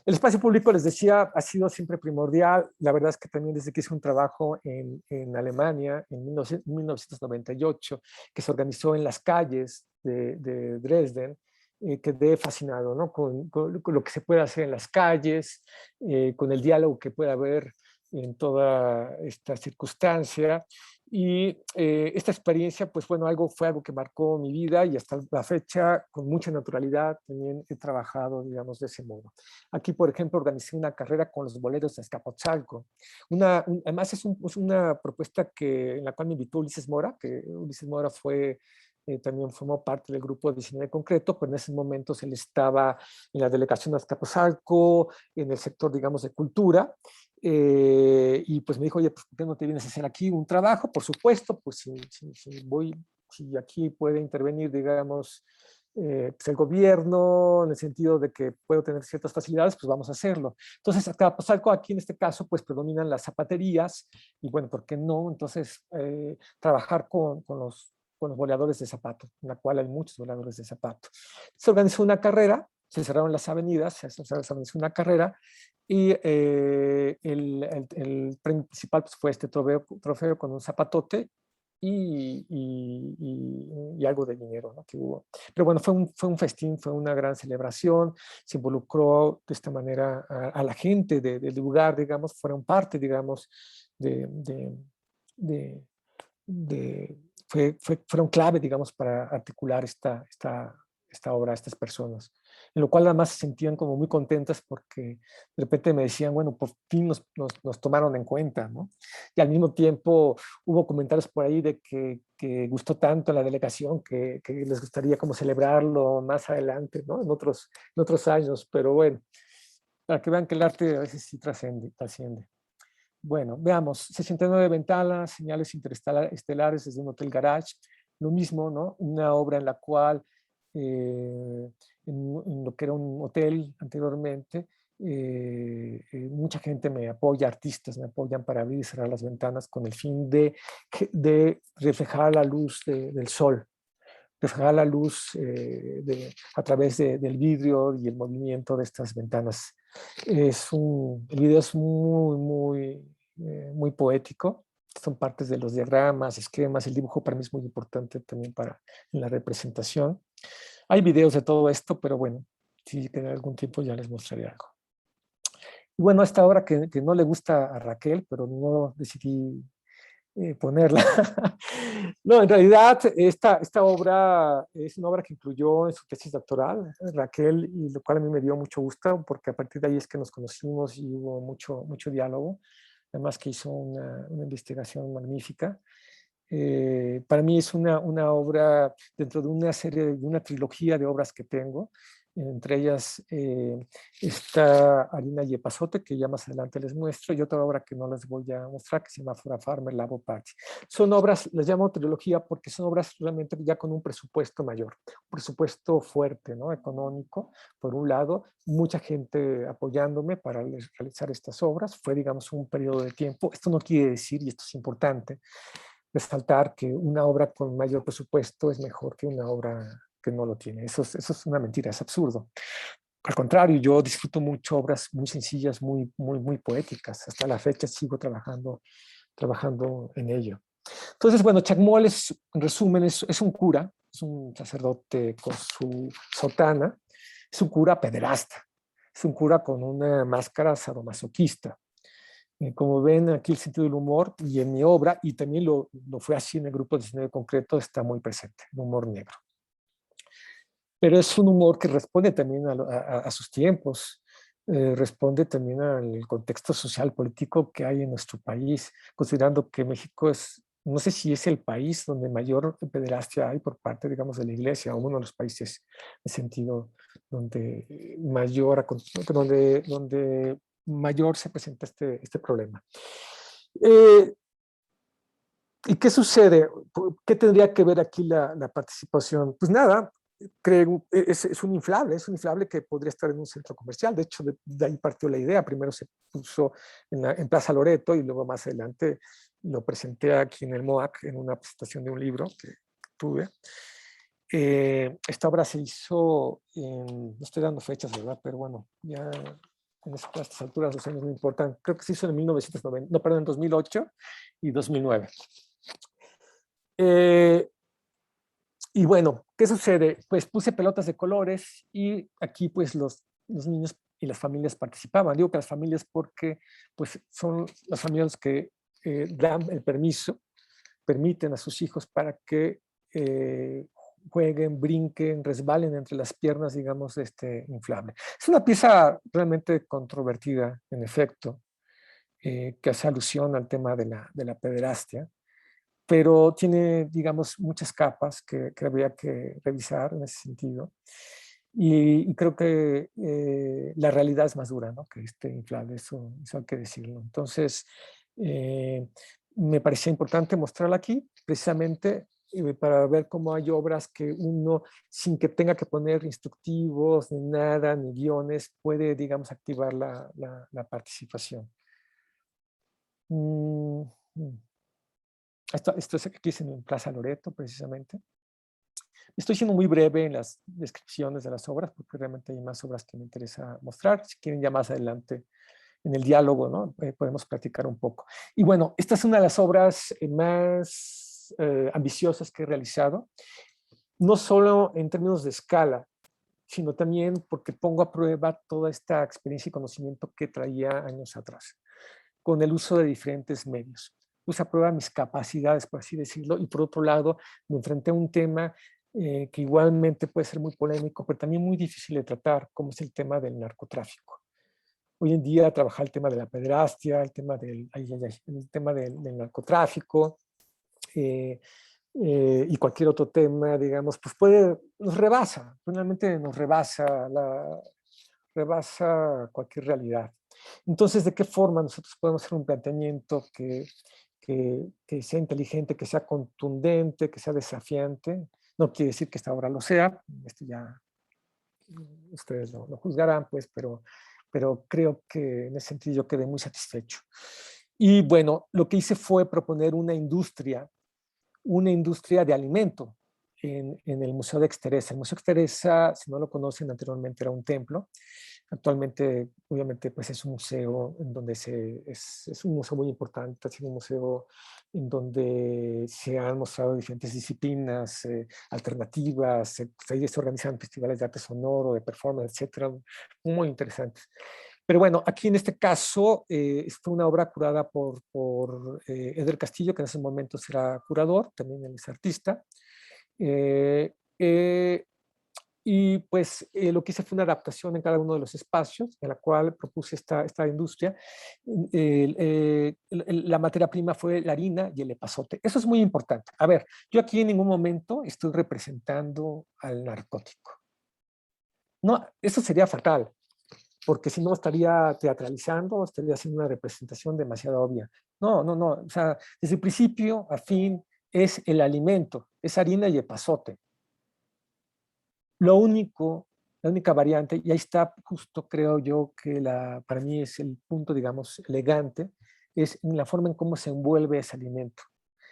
El espacio público, les decía, ha sido siempre primordial. La verdad es que también desde que hice un trabajo en Alemania, en 1998, que se organizó en las calles de Dresden, quedé fascinado, ¿no? Con lo que se puede hacer en las calles, con el diálogo que puede haber en toda esta circunstancia. Y esta experiencia, pues bueno, fue algo que marcó mi vida, y hasta la fecha, con mucha naturalidad, también he trabajado, digamos, de ese modo. Aquí, por ejemplo, organicé una carrera con los boleros de Azcapotzalco. Además, es una propuesta en la cual me invitó Ulises Mora, que Ulises Mora también formó parte del grupo de 19 concreto, pero en ese momento él estaba en la delegación de Azcapotzalco, en el sector, digamos, de cultura. Y pues me dijo, oye, pues, ¿por qué no te vienes a hacer aquí un trabajo? Por supuesto, pues si aquí puede intervenir, digamos, pues el gobierno, en el sentido de que puedo tener ciertas facilidades, pues vamos a hacerlo. Entonces, Azcapotzalco, aquí en este caso, pues predominan las zapaterías, y bueno, ¿por qué no? Entonces, trabajar con los boleadores de zapato, en la cual hay muchos boleadores de zapato. Se organizó una carrera, se cerraron las avenidas, se organizó una carrera, y el premio principal, pues, fue este trofeo con un zapatote y algo de dinero, ¿no? Que hubo. Pero bueno, fue un festín, fue una gran celebración. Se involucró de esta manera a la gente del lugar, digamos, fueron parte, digamos, fueron clave, digamos, para articular esta obra a estas personas, en lo cual además se sentían como muy contentas, porque de repente me decían, bueno, por fin nos tomaron en cuenta, ¿no? Y al mismo tiempo hubo comentarios por ahí de que gustó tanto la delegación que les gustaría como celebrarlo más adelante, ¿no? En otros años, pero bueno, para que vean que el arte a veces sí trasciende. Bueno, veamos, 69 ventanas, señales interestelares desde un hotel garage, lo mismo, ¿no? Una obra en la cual, en lo que era un hotel anteriormente, mucha gente me apoya, artistas me apoyan para abrir y cerrar las ventanas con el fin de reflejar la luz del sol, reflejar la luz a través del vidrio y el movimiento de estas ventanas El video es muy poético. Son partes de los diagramas, esquemas. El dibujo para mí es muy importante también en la representación. Hay videos de todo esto, pero bueno, si en algún tiempo ya les mostraré algo. Y bueno, esta obra que no le gusta a Raquel, pero no decidí ponerla. No, en realidad esta obra es una obra que incluyó en su tesis doctoral Raquel, y lo cual a mí me dio mucho gusto, porque a partir de ahí es que nos conocimos y hubo mucho diálogo, además que hizo una investigación magnífica. Para mí es una obra dentro de una serie, de una trilogía de obras que tengo. Entre ellas está Harina y Epazote, que ya más adelante les muestro, y otra obra que no les voy a mostrar, que se llama Fura Farmer Labo Party. Son obras, las llamo trilogía porque son obras realmente ya con un presupuesto mayor, un presupuesto fuerte, ¿no? Económico, por un lado, mucha gente apoyándome para realizar estas obras. Fue, digamos, un periodo de tiempo. Esto no quiere decir, y esto es importante, resaltar que una obra con mayor presupuesto es mejor que una obra que no lo tiene. Eso es una mentira, es absurdo. Al contrario, yo disfruto mucho obras muy sencillas, muy poéticas. Hasta la fecha sigo trabajando en ello. Entonces, bueno, Chacmol en resumen, es un cura, es un sacerdote con su sotana, es un cura pederasta, es un cura con una máscara sadomasoquista. Como ven, aquí el sentido del humor, y en mi obra, y también lo fue así en el grupo 19 concreto, está muy presente, el humor negro. Pero es un humor que responde también a sus tiempos, responde también al contexto social político que hay en nuestro país, considerando que México es, no sé si es el país donde mayor pederastia hay por parte, digamos, de la iglesia, o uno de los países en sentido donde donde mayor se presenta este problema. ¿Y qué sucede? ¿Qué tendría que ver aquí la participación? Pues nada, creo, es un inflable que podría estar en un centro comercial. De hecho, de ahí partió la idea. Primero se puso en Plaza Loreto y luego más adelante lo presenté aquí en el MOAC en una presentación de un libro que tuve. Esta obra se hizo, no estoy dando fechas, ¿verdad? Pero bueno, ya en estas alturas los años no importan. Creo que se hizo en 1990, no, perdón, en 2008 y 2009. Y bueno, ¿qué sucede? Pues puse pelotas de colores y aquí pues los niños y las familias participaban. Digo que las familias porque pues son las familias que dan el permiso, permiten a sus hijos para que jueguen, brinquen, resbalen entre las piernas, digamos, de este inflable. Es una pieza realmente controvertida, en efecto, que hace alusión al tema de la pederastia, pero tiene, digamos, muchas capas que habría que revisar en ese sentido. Y creo que la realidad es más dura, ¿no?, que este inflable, eso hay que decirlo. Entonces, me parecía importante mostrarla aquí, precisamente para ver cómo hay obras que uno, sin que tenga que poner instructivos, ni nada, ni guiones, puede, digamos, activar la participación. Esto es aquí en Plaza Loreto, precisamente. Estoy siendo muy breve en las descripciones de las obras, porque realmente hay más obras que me interesa mostrar. Si quieren, ya más adelante en el diálogo, ¿no?, podemos platicar un poco. Y bueno, esta es una de las obras más ambiciosas que he realizado, no solo en términos de escala, sino también porque pongo a prueba toda esta experiencia y conocimiento que traía años atrás, con el uso de diferentes medios. Puse a prueba mis capacidades, por así decirlo, y por otro lado, me enfrenté a un tema que igualmente puede ser muy polémico, pero también muy difícil de tratar, como es el tema del narcotráfico. Hoy en día trabajar el tema de la pederastia, el tema del narcotráfico y cualquier otro tema, digamos, pues nos rebasa, finalmente nos rebasa cualquier realidad. Entonces, ¿de qué forma nosotros podemos hacer un planteamiento que sea inteligente, que sea contundente, que sea desafiante? No quiere decir que esta obra lo sea, esto ya ustedes lo juzgarán, pues, pero creo que en ese sentido yo quedé muy satisfecho. Y bueno, lo que hice fue proponer una industria de alimento, en el Museo de Exteresa. El Museo de Exteresa, si no lo conocen, anteriormente era un templo. Actualmente, obviamente, pues es un museo en donde es un museo muy importante, ha sido un museo en donde se han mostrado diferentes disciplinas alternativas, ahí se organizan festivales de arte sonoro, de performance, etcétera, muy interesantes. Pero bueno, aquí en este caso fue una obra curada por Eder Castillo, que en ese momento era curador, también él es artista. Eh, eh, y pues lo que hice fue una adaptación en cada uno de los espacios en la cual propuse esta industria. La materia prima fue la harina y el epazote. Eso es muy importante. A ver, yo aquí en ningún momento estoy representando al narcótico. No, eso sería fatal, porque si no estaría teatralizando, estaría haciendo una representación demasiado obvia. No, no, no. O sea, desde el principio a fin es el alimento, es harina y epazote. Lo único, la única variante, y ahí está justo creo yo que para mí es el punto, digamos, elegante, es en la forma en cómo se envuelve ese alimento.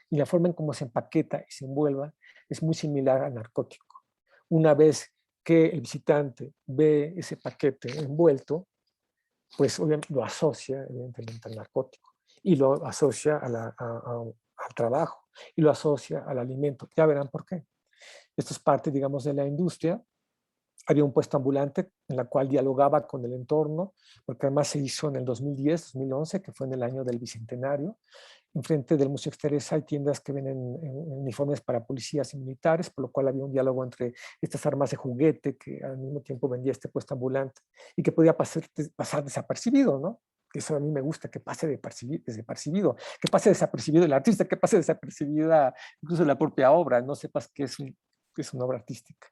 Y la forma en cómo se empaqueta y se envuelva es muy similar al narcótico. Una vez que el visitante ve ese paquete envuelto, pues obviamente lo asocia evidentemente al narcótico y lo asocia al trabajo y lo asocia al alimento. Ya verán por qué. Esto es parte, digamos, de la industria. Había un puesto ambulante en la cual dialogaba con el entorno, porque además se hizo en el 2010, 2011, que fue en el año del Bicentenario. Enfrente del Museo Exteresa hay tiendas que venden uniformes para policías y militares, por lo cual había un diálogo entre estas armas de juguete que al mismo tiempo vendía este puesto ambulante y que podía pasar desapercibido, ¿no? Eso a mí me gusta, que pase desapercibido, que pase desapercibido el artista, que pase desapercibida incluso la propia obra, no sepas que es una obra artística.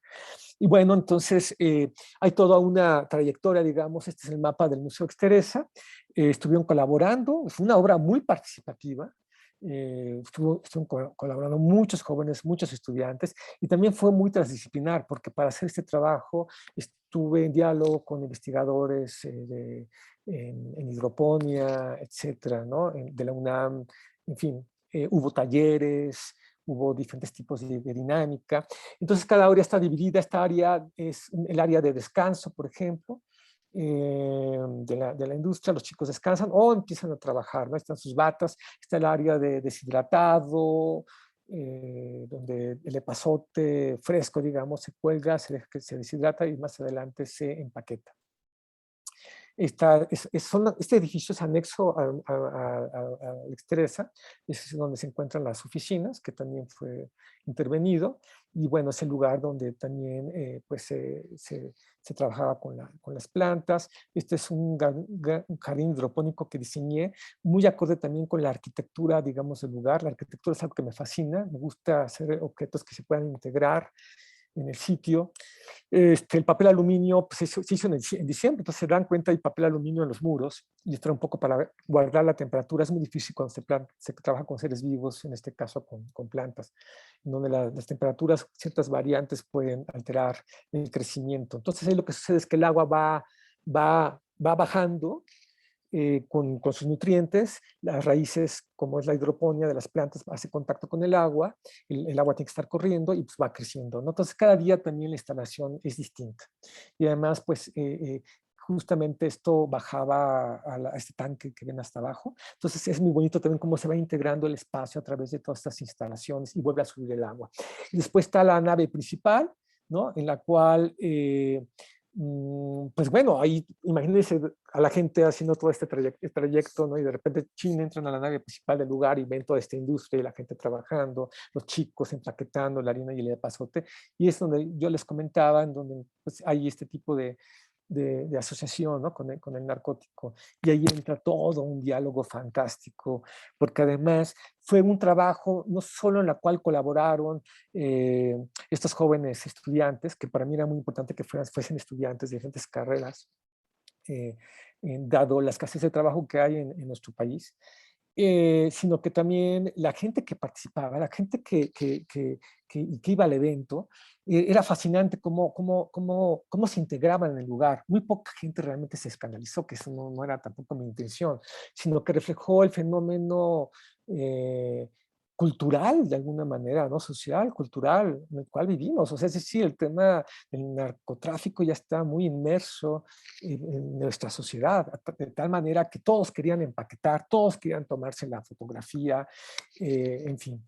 Y bueno, entonces hay toda una trayectoria, digamos, este es el mapa del Museo Exteresa, estuvieron colaborando, fue una obra muy participativa, estuvieron colaborando muchos jóvenes, muchos estudiantes, y también fue muy transdisciplinar, porque para hacer este trabajo estuve en diálogo con investigadores en hidroponía, etcétera, ¿no? De la UNAM, en fin, hubo talleres, hubo diferentes tipos de dinámica. Entonces, cada área está dividida. Esta área es el área de descanso, por ejemplo, de la industria. Los chicos descansan o empiezan a trabajar, ¿no? Están sus batas. Está el área de deshidratado, donde el epazote fresco, digamos, se cuelga, se deshidrata y más adelante se empaqueta. Este edificio es anexo a Exteresa, es donde se encuentran las oficinas, que también fue intervenido, y bueno, es el lugar donde también pues se trabajaba con las plantas. Este es un jardín hidropónico que diseñé, muy acorde también con la arquitectura, digamos, del lugar. La arquitectura es algo que me fascina, me gusta hacer objetos que se puedan integrar en el sitio. El papel aluminio pues, se hizo en diciembre, entonces se dan cuenta, hay papel aluminio en los muros y esto era un poco para guardar la temperatura. Es muy difícil cuando se trabaja con seres vivos, en este caso con plantas, en donde las temperaturas, ciertas variantes pueden alterar el crecimiento. Entonces ahí lo que sucede es que el agua va bajando con sus nutrientes, las raíces, como es la hidroponía de las plantas, hace contacto con el agua, el agua tiene que estar corriendo y pues va creciendo, ¿no? Entonces cada día también la instalación es distinta. Y además, pues justamente esto bajaba a este tanque que ven hasta abajo. Entonces es muy bonito también cómo se va integrando el espacio a través de todas estas instalaciones y vuelve a subir el agua. Y después está la nave principal, ¿no? En la cual pues bueno, ahí imagínense a la gente haciendo todo este trayecto, ¿no? Y de repente China entran a la nave principal del lugar y ven toda esta industria y la gente trabajando, los chicos empaquetando la harina y el epazote. Y es donde yo les comentaba, en donde pues, hay este tipo de asociación, ¿no? con el narcótico. Y ahí entra todo un diálogo fantástico, porque además fue un trabajo no solo en la cual colaboraron estos jóvenes estudiantes, que para mí era muy importante que fuesen estudiantes de diferentes carreras, dado la escasez de trabajo que hay en nuestro país, sino que también la gente que participaba, la gente que iba al evento, era fascinante cómo se integraban en el lugar. Muy poca gente realmente se escandalizó, que eso no era tampoco mi intención, sino que reflejó el fenómeno cultural, de alguna manera, ¿no? Social, cultural, en el cual vivimos. O sea, es decir, el tema del narcotráfico ya está muy inmerso en nuestra sociedad, de tal manera que todos querían empaquetar, todos querían tomarse la fotografía, en fin.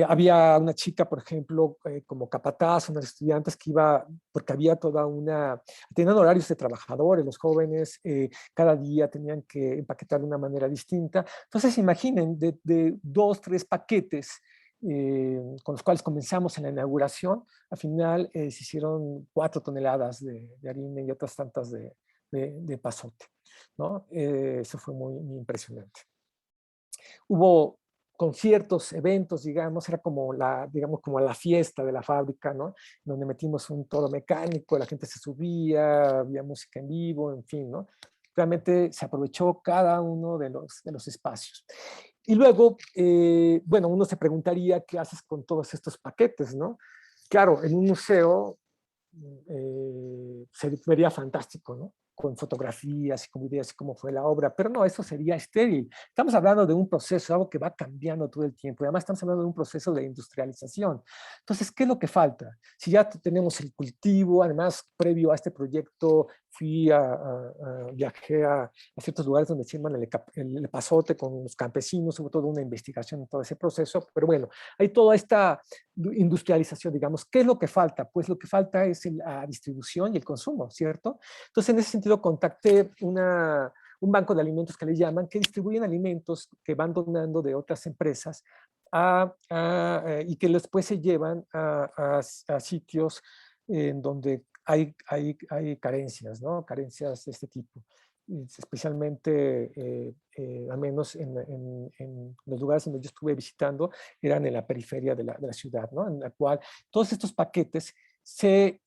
Había una chica, por ejemplo, como capataz, unos estudiantes que iba, porque había toda una, tenían horarios de trabajadores, los jóvenes, cada día tenían que empaquetar de una manera distinta. Entonces, imaginen, de 2, 3 paquetes con los cuales comenzamos en la inauguración, al final se hicieron 4 toneladas de harina y otras tantas de pasote, ¿no? Eso fue muy, muy impresionante. Hubo conciertos, eventos, digamos, era como digamos, como la fiesta de la fábrica, ¿no? Donde metimos un toro mecánico, la gente se subía, había música en vivo, en fin, ¿no? Realmente se aprovechó cada uno de los espacios. Y luego, bueno, uno se preguntaría qué haces con todos estos paquetes, ¿no? Claro, en un museo se vería fantástico, ¿no? Con fotografías y con videos y cómo fue la obra, pero no, eso sería estéril. Estamos hablando de un proceso, algo que va cambiando todo el tiempo, y además estamos hablando de un proceso de industrialización. Entonces, ¿qué es lo que falta? Si ya tenemos el cultivo, además, previo a este proyecto, viajé a ciertos lugares donde se llaman el epazote con los campesinos, hubo toda una investigación en todo ese proceso, pero bueno, hay toda esta industrialización, digamos. ¿Qué es lo que falta? Pues lo que falta es la distribución y el consumo, ¿cierto? Entonces, en ese sentido, contacté un banco de alimentos que le llaman, que distribuyen alimentos que van donando de otras empresas y que después se llevan a sitios en donde hay carencias, ¿no? Carencias de este tipo. Especialmente, al menos en los lugares donde yo estuve visitando, eran en la periferia de la ciudad, ¿no? En la cual todos estos paquetes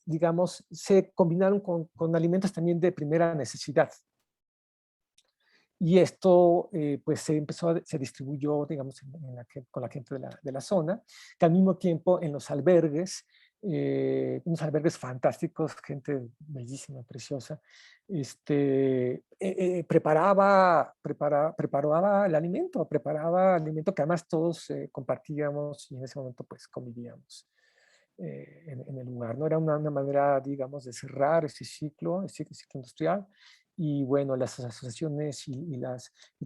digamos, se combinaron con alimentos también de primera necesidad. Y esto, pues, se distribuyó, digamos, con la gente de la zona, que al mismo tiempo en los albergues, unos albergues fantásticos, gente bellísima, preciosa, preparaba preparaba alimento que además todos compartíamos y en ese momento pues convivíamos en el lugar, ¿no? Era una manera, digamos, de cerrar ese ciclo industrial y bueno, las asociaciones y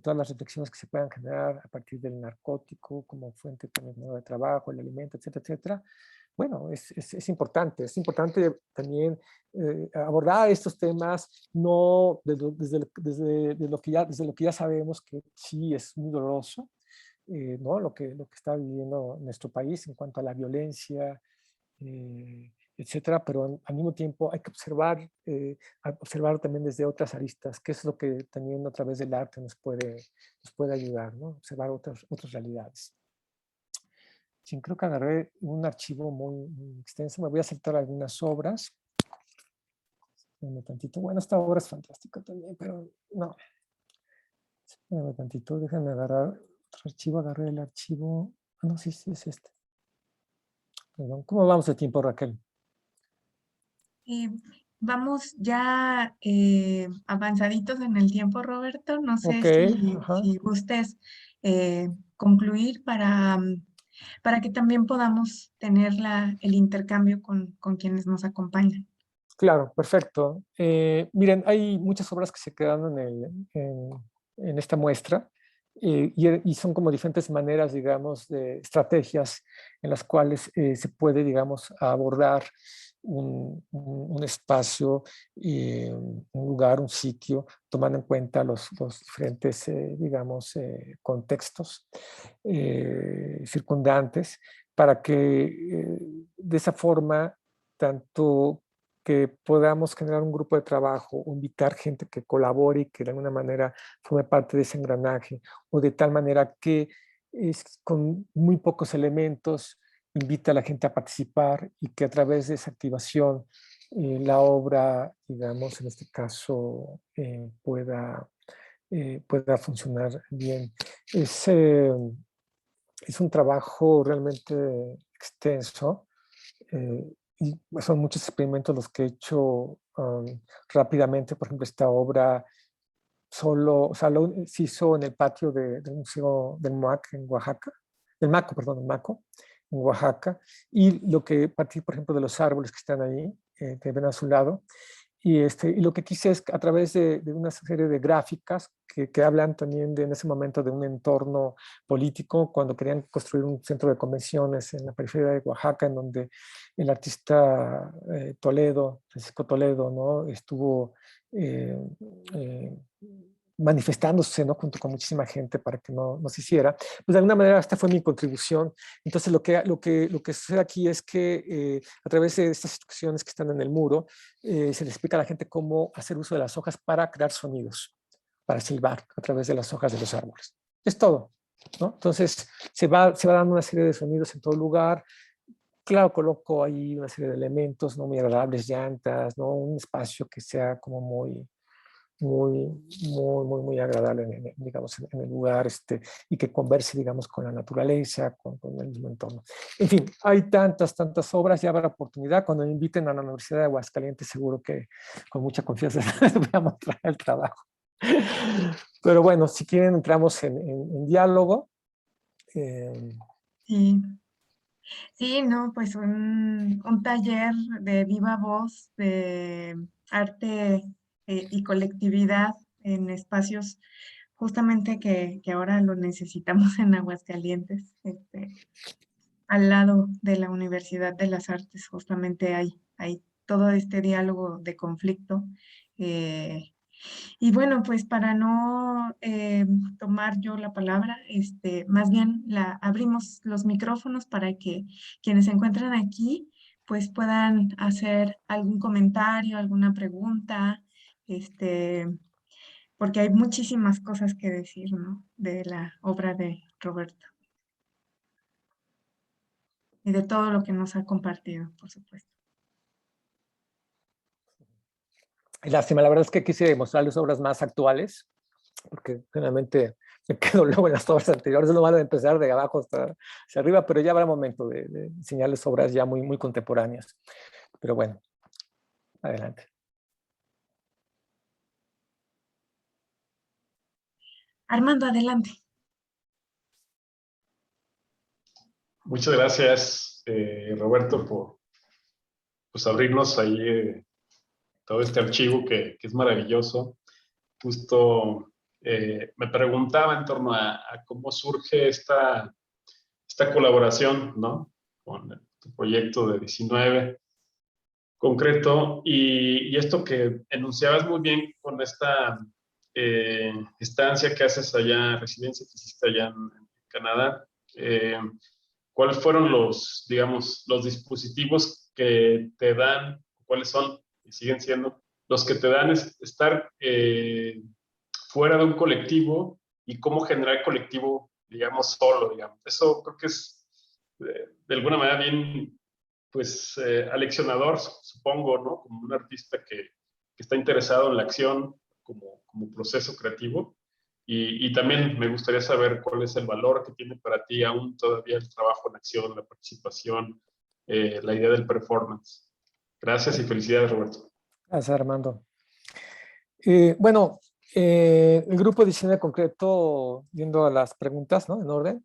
todas las reflexiones que se puedan generar a partir del narcótico como fuente también de trabajo, el alimento, etcétera, etcétera. Bueno, es importante también abordar estos temas, no desde lo que ya sabemos que sí es muy doloroso, ¿no? Lo que está viviendo nuestro país en cuanto a la violencia, etcétera, pero al mismo tiempo hay que observar también desde otras aristas, que es lo que también a través del arte nos puede ayudar, ¿no? Observar otras realidades. Sí, creo que agarré un archivo muy extenso, me voy a saltar algunas obras. Espérame tantito. Bueno, esta obra es fantástica también, pero no. Espérame tantito, déjame agarrar otro archivo, agarré el archivo. No, sí, es este. Perdón. ¿Cómo vamos de tiempo, Raquel? Vamos ya avanzaditos en el tiempo, Roberto. No sé Ok, si, ajá. si gustes concluir para que también podamos tener el intercambio con quienes nos acompañan. Claro, perfecto. Miren, hay muchas obras que se quedan en esta muestra y son como diferentes maneras, digamos, de estrategias en las cuales se puede, digamos, abordar un espacio, un lugar, un sitio, tomando en cuenta los diferentes, digamos, contextos circundantes para que de esa forma tanto que podamos generar un grupo de trabajo o invitar gente que colabore y que de alguna manera forme parte de ese engranaje, o de tal manera que con muy pocos elementos invita a la gente a participar y que a través de esa activación la obra, digamos, en este caso, pueda funcionar bien. Es un trabajo realmente extenso. Y son muchos experimentos los que he hecho rápidamente. Por ejemplo, esta obra se hizo en el patio del Museo del MOAC en Oaxaca, del Maco, perdón, del Maco, en Oaxaca, y lo que partir, por ejemplo, de los árboles que están ahí, que ven a su lado, y lo que quise es, a través de una serie de gráficas que hablan también en ese momento de un entorno político, cuando querían construir un centro de convenciones en la periferia de Oaxaca, en donde el artista Toledo, Francisco Toledo, ¿no? Estuvo eh, eh, manifestándose, ¿no? Junto con muchísima gente para que no se hiciera. Pues de alguna manera esta fue mi contribución. Entonces lo que sucede aquí es que a través de estas instrucciones que están en el muro, se le explica a la gente cómo hacer uso de las hojas para crear sonidos, para silbar a través de las hojas de los árboles. Es todo, ¿no? Entonces se va dando una serie de sonidos en todo lugar. Claro, coloco ahí una serie de elementos, ¿no? Muy agradables, llantas, ¿no? Un espacio que sea como muy agradable, digamos, en el lugar, y que converse, digamos, con la naturaleza, con el mismo entorno. En fin, hay tantas obras, ya habrá oportunidad. Cuando me inviten a la Universidad de Aguascalientes, seguro que con mucha confianza les voy a mostrar el trabajo. Pero bueno, si quieren, entramos en diálogo. Sí, sí, no, pues un taller de viva voz, de arte y colectividad en espacios justamente que ahora lo necesitamos en Aguascalientes, al lado de la Universidad de las Artes, justamente hay todo este diálogo de conflicto. eh, y bueno, pues para no tomar yo la palabra, más bien abrimos los micrófonos para que quienes se encuentran aquí pues puedan hacer algún comentario, alguna pregunta, este, porque hay muchísimas cosas que decir, ¿no? De la obra de Roberto y de todo lo que nos ha compartido, por supuesto. Lástima, la verdad es que quise mostrarles obras más actuales, porque generalmente me quedo luego en las obras anteriores, no van a empezar de abajo hasta hacia arriba, pero ya habrá momento de enseñarles obras ya muy contemporáneas. Pero bueno, adelante. Armando, adelante. Muchas gracias, Roberto, por pues, abrirnos ahí todo este archivo que es maravilloso. Justo me preguntaba en torno a cómo surge esta colaboración, ¿no? Con tu proyecto de 19 concreto y esto que enunciabas muy bien con esta estancia que haces allá, residencia que hiciste allá en Canadá. ¿Cuáles fueron los, digamos, los dispositivos que te dan, cuáles son y siguen siendo los que te dan estar fuera de un colectivo y cómo generar colectivo, digamos, solo, digamos? Eso creo que es de alguna manera bien, pues, aleccionador, supongo, ¿no? Como un artista que está interesado en la acción como proceso creativo. Y también me gustaría saber cuál es el valor que tiene para ti aún todavía el trabajo en acción, la participación, la idea del performance. Gracias y felicidades, Roberto. Gracias, Armando. Bueno, el grupo de diseño concreto, yendo a las preguntas, ¿no? En orden.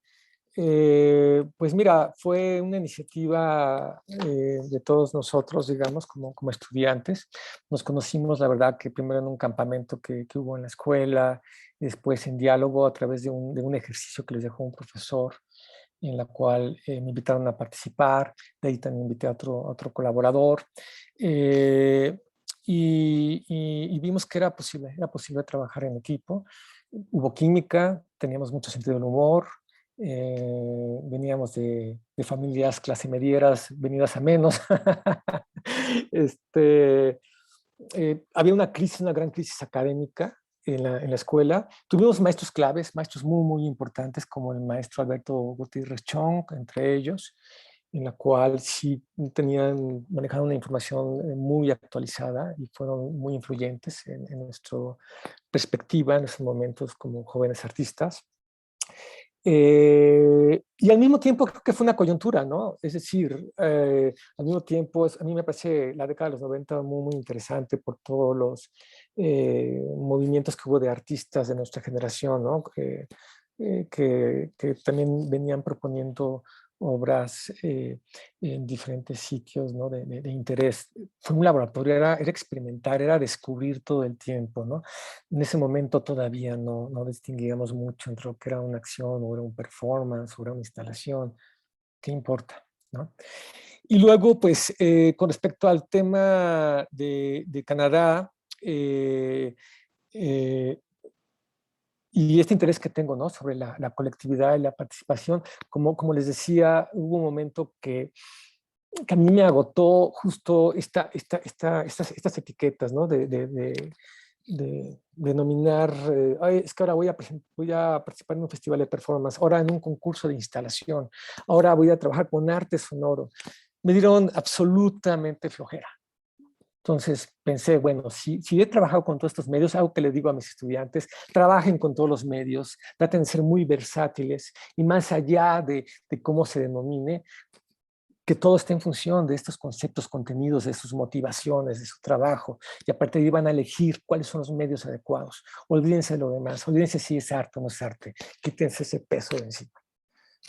Pues mira, fue una iniciativa de todos nosotros, digamos, como estudiantes. Nos conocimos, la verdad, que primero en un campamento que hubo en la escuela, y después en diálogo a través de un ejercicio que les dejó un profesor, en la cual me invitaron a participar. De ahí también invité a otro colaborador. Eh, y vimos que era posible trabajar en equipo. Hubo química, teníamos mucho sentido del humor, veníamos de familias clase medieras, venidas a menos. Había una gran crisis académica en la escuela. Tuvimos maestros claves, maestros muy importantes, como el maestro Alberto Gutiérrez Chong, entre ellos, en la cual sí manejaban una información muy actualizada y fueron muy influyentes en nuestra perspectiva en esos momentos como jóvenes artistas. Y al mismo tiempo creo que fue una coyuntura, ¿no? Es decir, al mismo tiempo, a mí me parece la década de los 90 muy interesante por todos los movimientos que hubo de artistas de nuestra generación, ¿no? que también venían proponiendo obras en diferentes sitios, ¿no? de interés. Fue un laboratorio, era experimentar, era descubrir todo el tiempo, ¿no? En ese momento todavía no distinguíamos mucho entre lo que era una acción o era un performance o era una instalación. ¿Qué importa? ¿No? Y luego, pues, con respecto al tema de Canadá, y este interés que tengo, ¿no? Sobre la colectividad y la participación, como les decía, hubo un momento que a mí me agotó justo estas etiquetas, ¿no? De denominar, es que ahora voy a participar en un festival de performance, ahora en un concurso de instalación, ahora voy a trabajar con arte sonoro. Me dieron absolutamente flojera. Entonces pensé, bueno, si he trabajado con todos estos medios, algo que les digo a mis estudiantes, trabajen con todos los medios, traten de ser muy versátiles y más allá de cómo se denomine, que todo esté en función de estos conceptos, contenidos, de sus motivaciones, de su trabajo, y a partir de ahí van a elegir cuáles son los medios adecuados. Olvídense de lo demás, olvídense si es arte o no es arte, quítense ese peso de encima,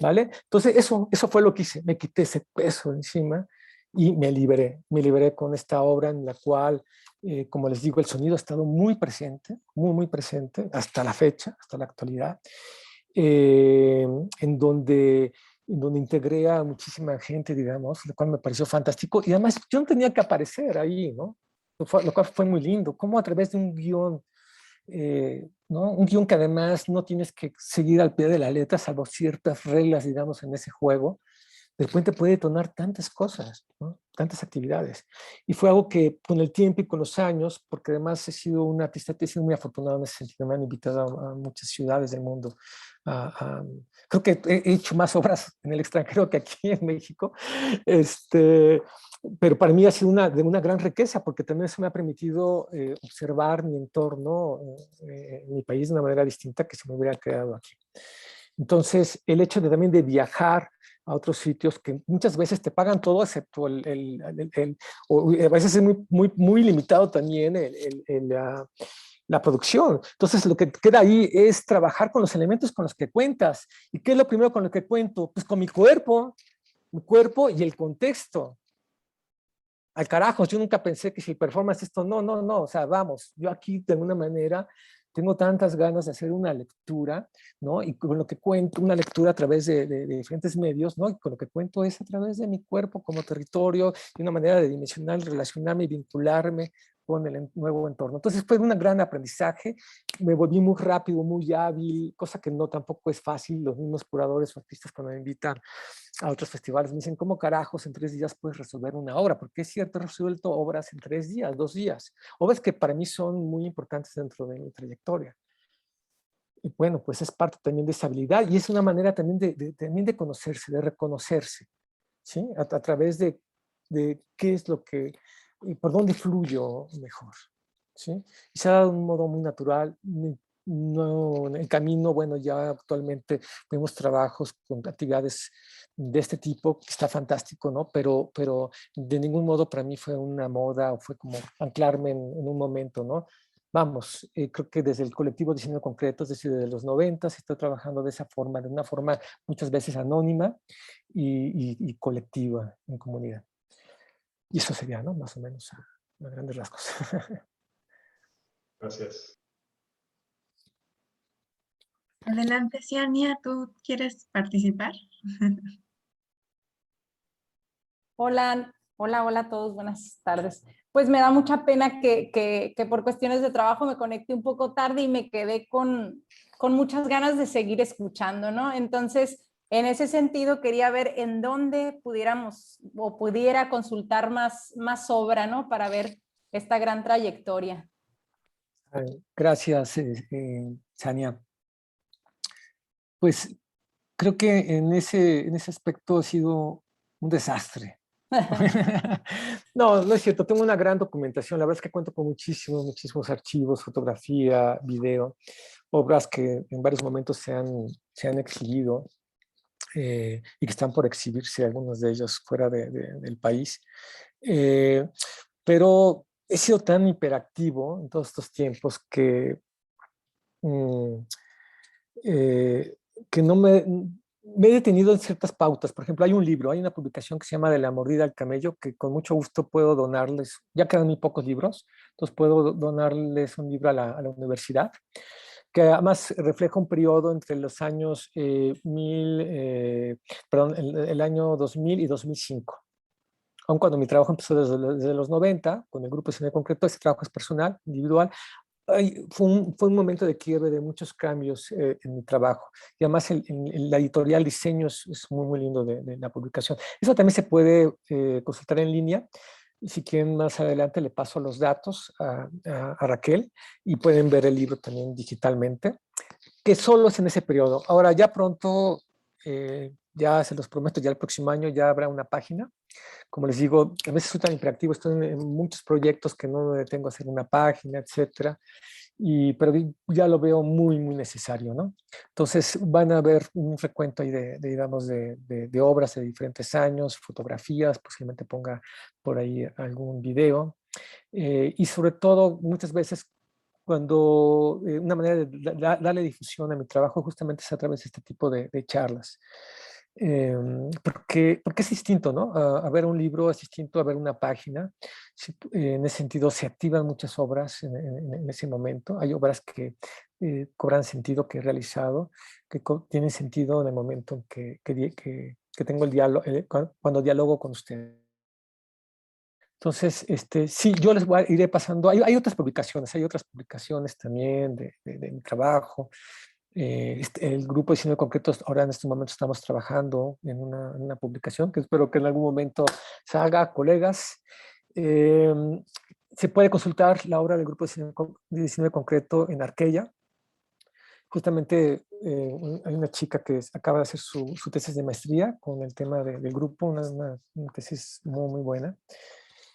¿vale? Entonces eso fue lo que hice, me quité ese peso de encima y me liberé con esta obra en la cual, como les digo, el sonido ha estado muy presente, muy presente, hasta la fecha, hasta la actualidad, en donde integré a muchísima gente, digamos, lo cual me pareció fantástico. Y además yo no tenía que aparecer ahí, ¿no? Lo cual fue muy lindo. Como a través de un guión, ¿no? Un guión que además no tienes que seguir al pie de la letra, salvo ciertas reglas, digamos, en ese juego, de repente puede detonar tantas cosas, ¿no? Tantas actividades. Y fue algo que con el tiempo y con los años, porque además he sido un artista, he sido muy afortunado en ese sentido, me han invitado a muchas ciudades del mundo. Creo que he hecho más obras en el extranjero que aquí en México, pero para mí ha sido de una gran riqueza, porque también eso me ha permitido observar mi entorno, mi país de una manera distinta que si me hubiera quedado aquí. Entonces, el hecho también de viajar a otros sitios que muchas veces te pagan todo, excepto o a veces es muy limitado también la producción. Entonces, lo que queda ahí es trabajar con los elementos con los que cuentas. ¿Y qué es lo primero con lo que cuento? Pues con mi cuerpo y el contexto. Al carajo, yo nunca pensé que si el performance esto, no, o sea, vamos, yo aquí de alguna manera tengo tantas ganas de hacer una lectura, ¿no? Y con lo que cuento, una lectura a través de diferentes medios, ¿no? Y con lo que cuento es a través de mi cuerpo como territorio, y una manera de dimensionar, relacionarme y vincularme con el nuevo entorno. Entonces fue un gran aprendizaje, me volví muy rápido, muy hábil, cosa que no tampoco es fácil. Los mismos curadores o artistas cuando me invitan a otros festivales me dicen, ¿cómo carajos en 3 días puedes resolver una obra? Porque es cierto, he resuelto obras en 3 días, 2 días, obras que para mí son muy importantes dentro de mi trayectoria. Y bueno, pues es parte también de esa habilidad y es una manera también también de conocerse, de reconocerse, ¿sí? A través de qué es lo que, y por dónde fluyo mejor, ¿sí? Y se ha dado de un modo muy natural. No, en el camino, bueno, ya actualmente vemos trabajos con actividades de este tipo, que está fantástico, ¿no? Pero de ningún modo para mí fue una moda o fue como anclarme en un momento, ¿no? Vamos, creo que desde el colectivo Diseño Concreto, es decir, desde los 90, estoy trabajando de esa forma, de una forma muchas veces anónima y colectiva en comunidad. Y eso sería, ¿no? Más o menos a grandes rasgos. Gracias. Adelante, Ciania, ¿tú quieres participar? Hola, hola a todos, buenas tardes. Pues me da mucha pena que por cuestiones de trabajo me conecte un poco tarde y me quedé con muchas ganas de seguir escuchando, ¿no? Entonces, en ese sentido, quería ver en dónde pudiéramos o pudiera consultar más obra, ¿no? Para ver esta gran trayectoria. Gracias, Sania. Pues creo que en ese aspecto ha sido un desastre. No es cierto, tengo una gran documentación, la verdad es que cuento con muchísimos archivos, fotografía, video, obras que en varios momentos se han exhibido y que están por exhibirse, algunos de ellos fuera del país. Pero he sido tan hiperactivo en todos estos tiempos que que no me he detenido en ciertas pautas. Por ejemplo, hay un libro, hay una publicación que se llama De la mordida al camello, que con mucho gusto puedo donarles, ya quedan muy pocos libros, entonces puedo donarles un libro a la universidad, que además refleja un periodo entre los años el año 2000 y 2005. Aun cuando mi trabajo empezó desde los 90, con el grupo de cine concreto, ese trabajo es personal, individual. Fue un momento de quiebre, de muchos cambios en mi trabajo. Y además la editorial diseño es muy, muy lindo de la publicación. Eso también se puede consultar en línea. Si quieren, más adelante le paso los datos a Raquel y pueden ver el libro también digitalmente, que solo es en ese periodo. Ahora, ya pronto, ya se los prometo, ya el próximo año ya habrá una página. Como les digo, a veces soy tan hiperactivo, estoy en muchos proyectos que no me detengo a hacer una página, etcétera, pero ya lo veo muy, muy necesario, ¿no? Entonces van a ver un recuento ahí digamos, de obras de diferentes años, fotografías, posiblemente ponga por ahí algún video, y sobre todo muchas veces cuando una manera de darle difusión a mi trabajo justamente es a través de este tipo de charlas. Porque es distinto, ¿no? A ver un libro es distinto a ver una página. En ese sentido, se activan muchas obras en ese momento. Hay obras que cobran sentido, que he realizado, que tienen sentido en el momento en que tengo el diálogo, cuando dialogo con ustedes. Entonces, sí, yo iré pasando. Hay otras publicaciones también de mi trabajo. El grupo de cine concreto, ahora en este momento estamos trabajando en una publicación que espero que en algún momento se haga, colegas. Se puede consultar la obra del grupo de cine concreto en Arqueya. Justamente hay una chica que acaba de hacer su tesis de maestría con el tema del grupo, una tesis muy, muy buena.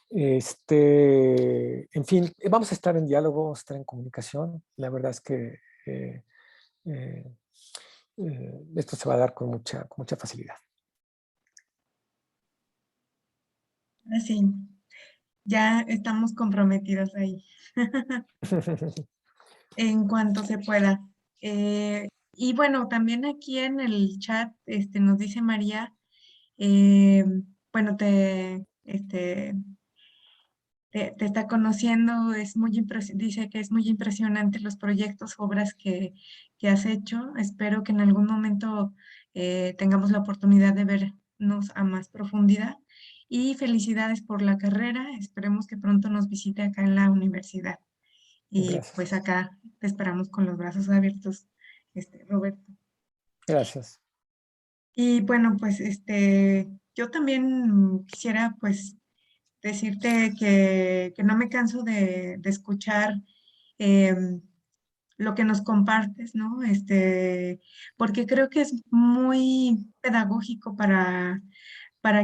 En fin, vamos a estar en diálogo, vamos a estar en comunicación. La verdad es que esto se va a dar con mucha facilidad. Así, ya estamos comprometidos ahí. En cuanto se pueda. Y bueno, también aquí en el chat nos dice María, bueno, te está conociendo, dice que es muy impresionante los proyectos, obras que has hecho. Espero que en algún momento tengamos la oportunidad de vernos a más profundidad. Y felicidades por la carrera. Esperemos que pronto nos visite acá en la universidad. Y Gracias. pues acá te esperamos con los brazos abiertos, Roberto. Gracias. Y bueno, pues yo también quisiera pues decirte que no me canso de escuchar lo que nos compartes, ¿no? Porque creo que es muy pedagógico para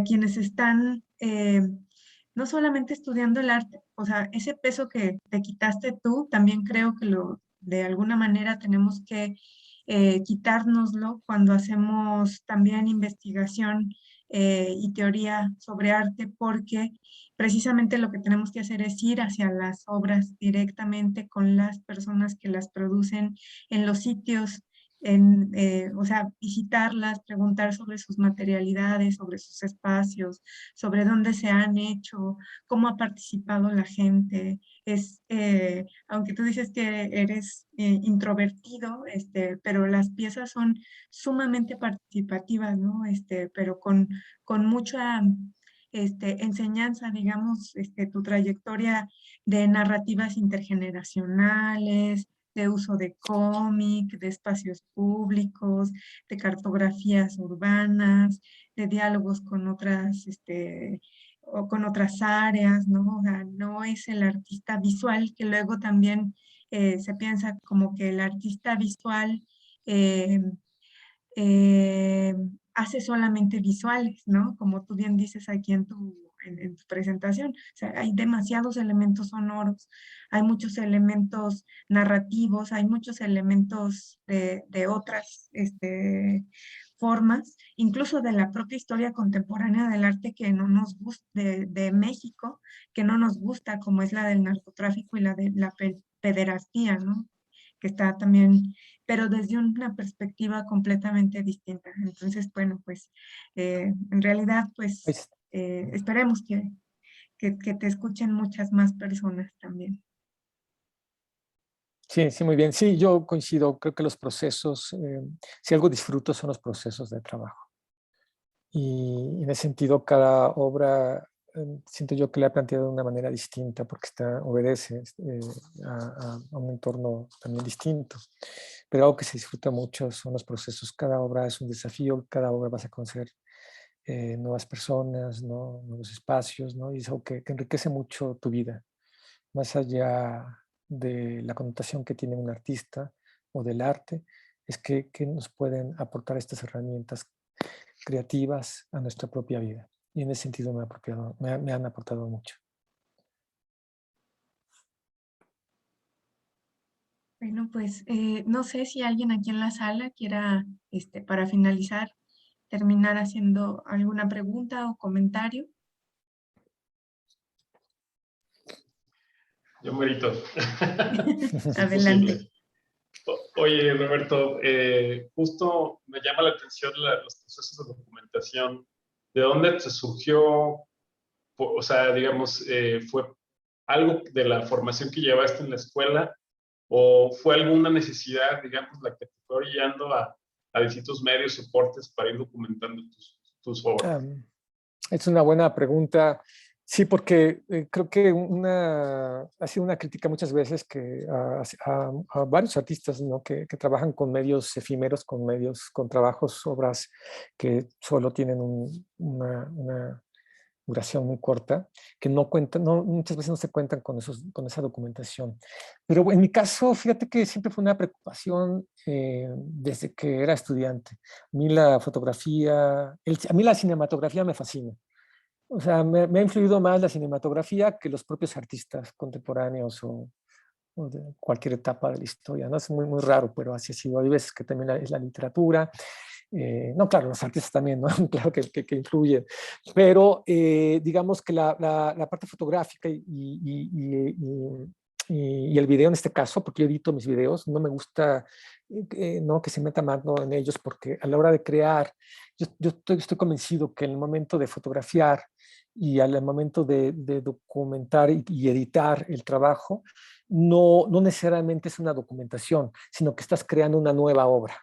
quienes están no solamente estudiando el arte, o sea, ese peso que te quitaste tú, también creo que de alguna manera tenemos que quitárnoslo cuando hacemos también investigación y teoría sobre arte, porque precisamente lo que tenemos que hacer es ir hacia las obras directamente con las personas que las producen en los sitios, o sea, visitarlas, preguntar sobre sus materialidades, sobre sus espacios, sobre dónde se han hecho, cómo ha participado la gente. Aunque tú dices que eres introvertido, pero las piezas son sumamente participativas, ¿no? Pero con mucha enseñanza, digamos, tu trayectoria de narrativas intergeneracionales, de uso de cómic, de espacios públicos, de cartografías urbanas, de diálogos con otras, o con otras áreas, ¿no? O sea, no es el artista visual, que luego también se piensa como que el artista visual eh, eh, hace solamente visuales, ¿no? Como tú bien dices aquí en tu presentación. O sea, hay demasiados elementos sonoros, hay muchos elementos narrativos, hay muchos elementos de otras formas, incluso de la propia historia contemporánea del arte que no nos gusta, de México, que no nos gusta, como es la del narcotráfico y la de la pederastía, ¿no? que está también, pero desde una perspectiva completamente distinta. Entonces, bueno, pues en realidad, pues Pues, esperemos que te escuchen muchas más personas también. sí, sí, muy bien. Sí, yo coincido. Creo que los procesos, si algo disfruto son los procesos de trabajo. Y en ese sentido, cada obra siento yo que la he planteado de una manera distinta porque obedece a un entorno también distinto. Pero algo que se disfruta mucho son los procesos. Cada obra es un desafío, cada obra vas a conocer nuevas personas, ¿no? Nuevos espacios, ¿no? Y es algo que enriquece mucho tu vida, más allá de la connotación que tiene un artista o del arte, es que nos pueden aportar estas herramientas creativas a nuestra propia vida. Y en ese sentido me han aportado mucho. Bueno, pues no sé si alguien aquí en la sala quiera, para finalizar, terminar haciendo alguna pregunta o comentario. Yo merito. Si es Adelante. posible. Oye, Roberto, justo me llama la atención los procesos de documentación. ¿De dónde te surgió? O sea, digamos, ¿fue algo de la formación que llevaste en la escuela o fue alguna necesidad, digamos, la que te fue orillando a distintos medios, soportes para ir documentando tus obras? Es una buena pregunta. Sí, porque creo que ha sido una crítica muchas veces que a varios artistas, ¿no? que trabajan con medios efímeros, con trabajos, obras que solo tienen una duración muy corta, que no cuentan, muchas veces no se cuentan con esa documentación. Pero en mi caso, fíjate que siempre fue una preocupación desde que era estudiante. A mí la fotografía, a mí la cinematografía me fascina. O sea, me ha influido más la cinematografía que los propios artistas contemporáneos o de cualquier etapa de la historia, ¿no? Es muy, muy raro, pero así ha sido. Hay veces que también es la literatura. No, claro, los artistas también, ¿no? Claro que influyen. Pero digamos que la parte fotográfica y el video en este caso, porque yo edito mis videos, no me gusta no, que se meta mano en ellos, porque a la hora de crear, yo estoy convencido que en el momento de fotografiar y al momento de documentar y editar el trabajo, no necesariamente es una documentación, sino que estás creando una nueva obra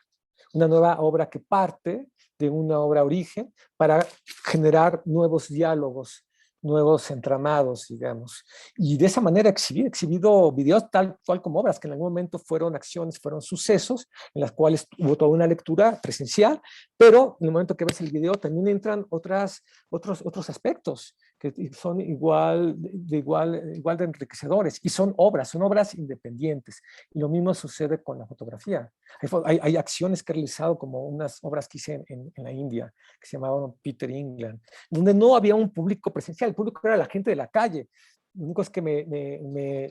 que parte de una obra origen para generar nuevos diálogos, nuevos entramados, digamos. Y de esa manera he exhibido videos tal cual como obras, que en algún momento fueron acciones, fueron sucesos, en las cuales hubo toda una lectura presencial, pero en el momento que ves el video también entran otros aspectos que son igual de enriquecedores, y son obras independientes. Y lo mismo sucede con la fotografía. Hay acciones que he realizado, como unas obras que hice en la India, que se llamaban Peter England, donde no había un público presencial, el público era la gente de la calle. Lo único es que me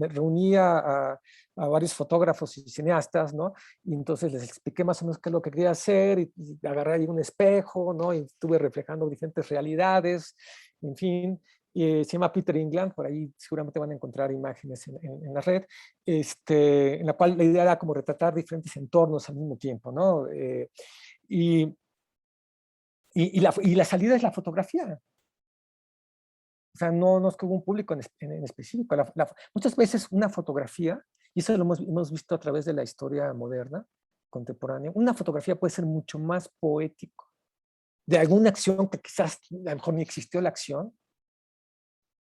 reunía a varios fotógrafos y cineastas, ¿no? Y entonces les expliqué más o menos qué es lo que quería hacer, y agarré ahí un espejo, ¿no? Y estuve reflejando diferentes realidades, en fin. Se llama Peter England, por ahí seguramente van a encontrar imágenes en la red, en la cual la idea era como retratar diferentes entornos al mismo tiempo, ¿no? La salida es la fotografía. O sea, no es que hubo un público en específico. Muchas veces una fotografía, y eso lo hemos visto a través de la historia moderna, contemporánea, una fotografía puede ser mucho más poético de alguna acción que quizás a lo mejor ni existió la acción.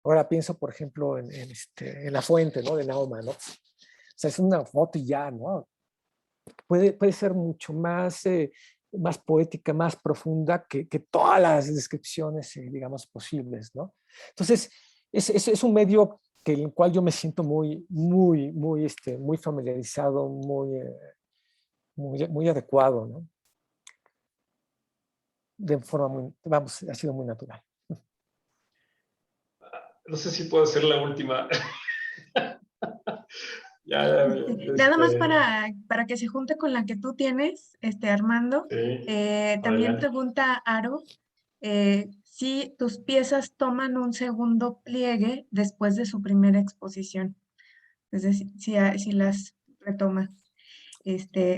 Ahora pienso, por ejemplo, en La Fuente, ¿no? De Naumann, ¿no? O sea, es una foto y ya, ¿no? Puede ser mucho más poética, más profunda que todas las descripciones, digamos, posibles, ¿no? Entonces, es un medio en el cual yo me siento muy familiarizado, muy adecuado, ¿no? De forma ha sido muy natural. No sé si puedo hacer la última. Nada más para que se junte con la que tú tienes, Armando. Sí, También adelante. pregunta Aro, si tus piezas toman un segundo pliegue después de su primera exposición. Es decir, si las retoma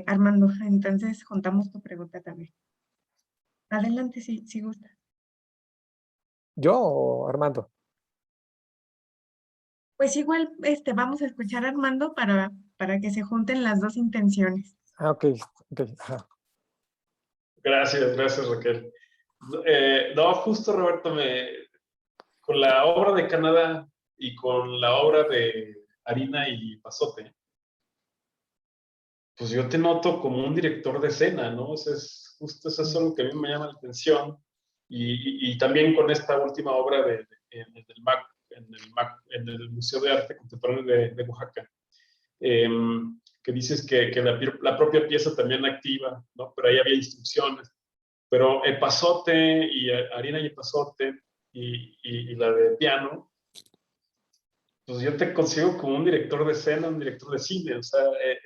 Armando. Entonces, juntamos tu pregunta también. Adelante, si gusta. ¿Yo o Armando? Pues igual, vamos a escuchar a Armando para que se junten las dos intenciones. Ah, ok, ok. Ajá. Gracias Raquel. No, justo Roberto, con la obra de Canadá y con la obra de Harina y Pasote, pues yo te noto como un director de escena, ¿no? O sea, justo eso es algo que a mí me llama la atención. Y también con esta última obra en el Museo de Arte Contemporáneo de Oaxaca, que dices que la propia pieza también activa, ¿no? Pero ahí había instrucciones. Pero el pasote y harina y pasote y la de piano, pues yo te consigo como un director de escena, un director de cine. O sea,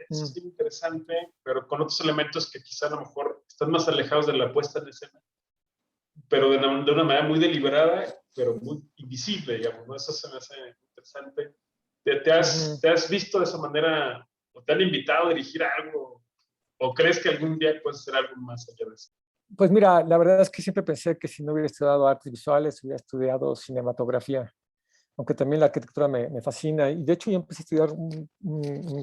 eso es bien interesante, pero con otros elementos que quizá a lo mejor están más alejados de la puesta en escena, pero de una manera muy deliberada, pero muy invisible, digamos, ¿no? Eso se me hace interesante. ¿Te has visto de esa manera o te han invitado a dirigir algo? ¿O crees que algún día puedes hacer algo más allá de eso? Pues mira, la verdad es que siempre pensé que si no hubiera estudiado artes visuales, hubiera estudiado cinematografía, aunque también la arquitectura me fascina. Y de hecho yo empecé a estudiar,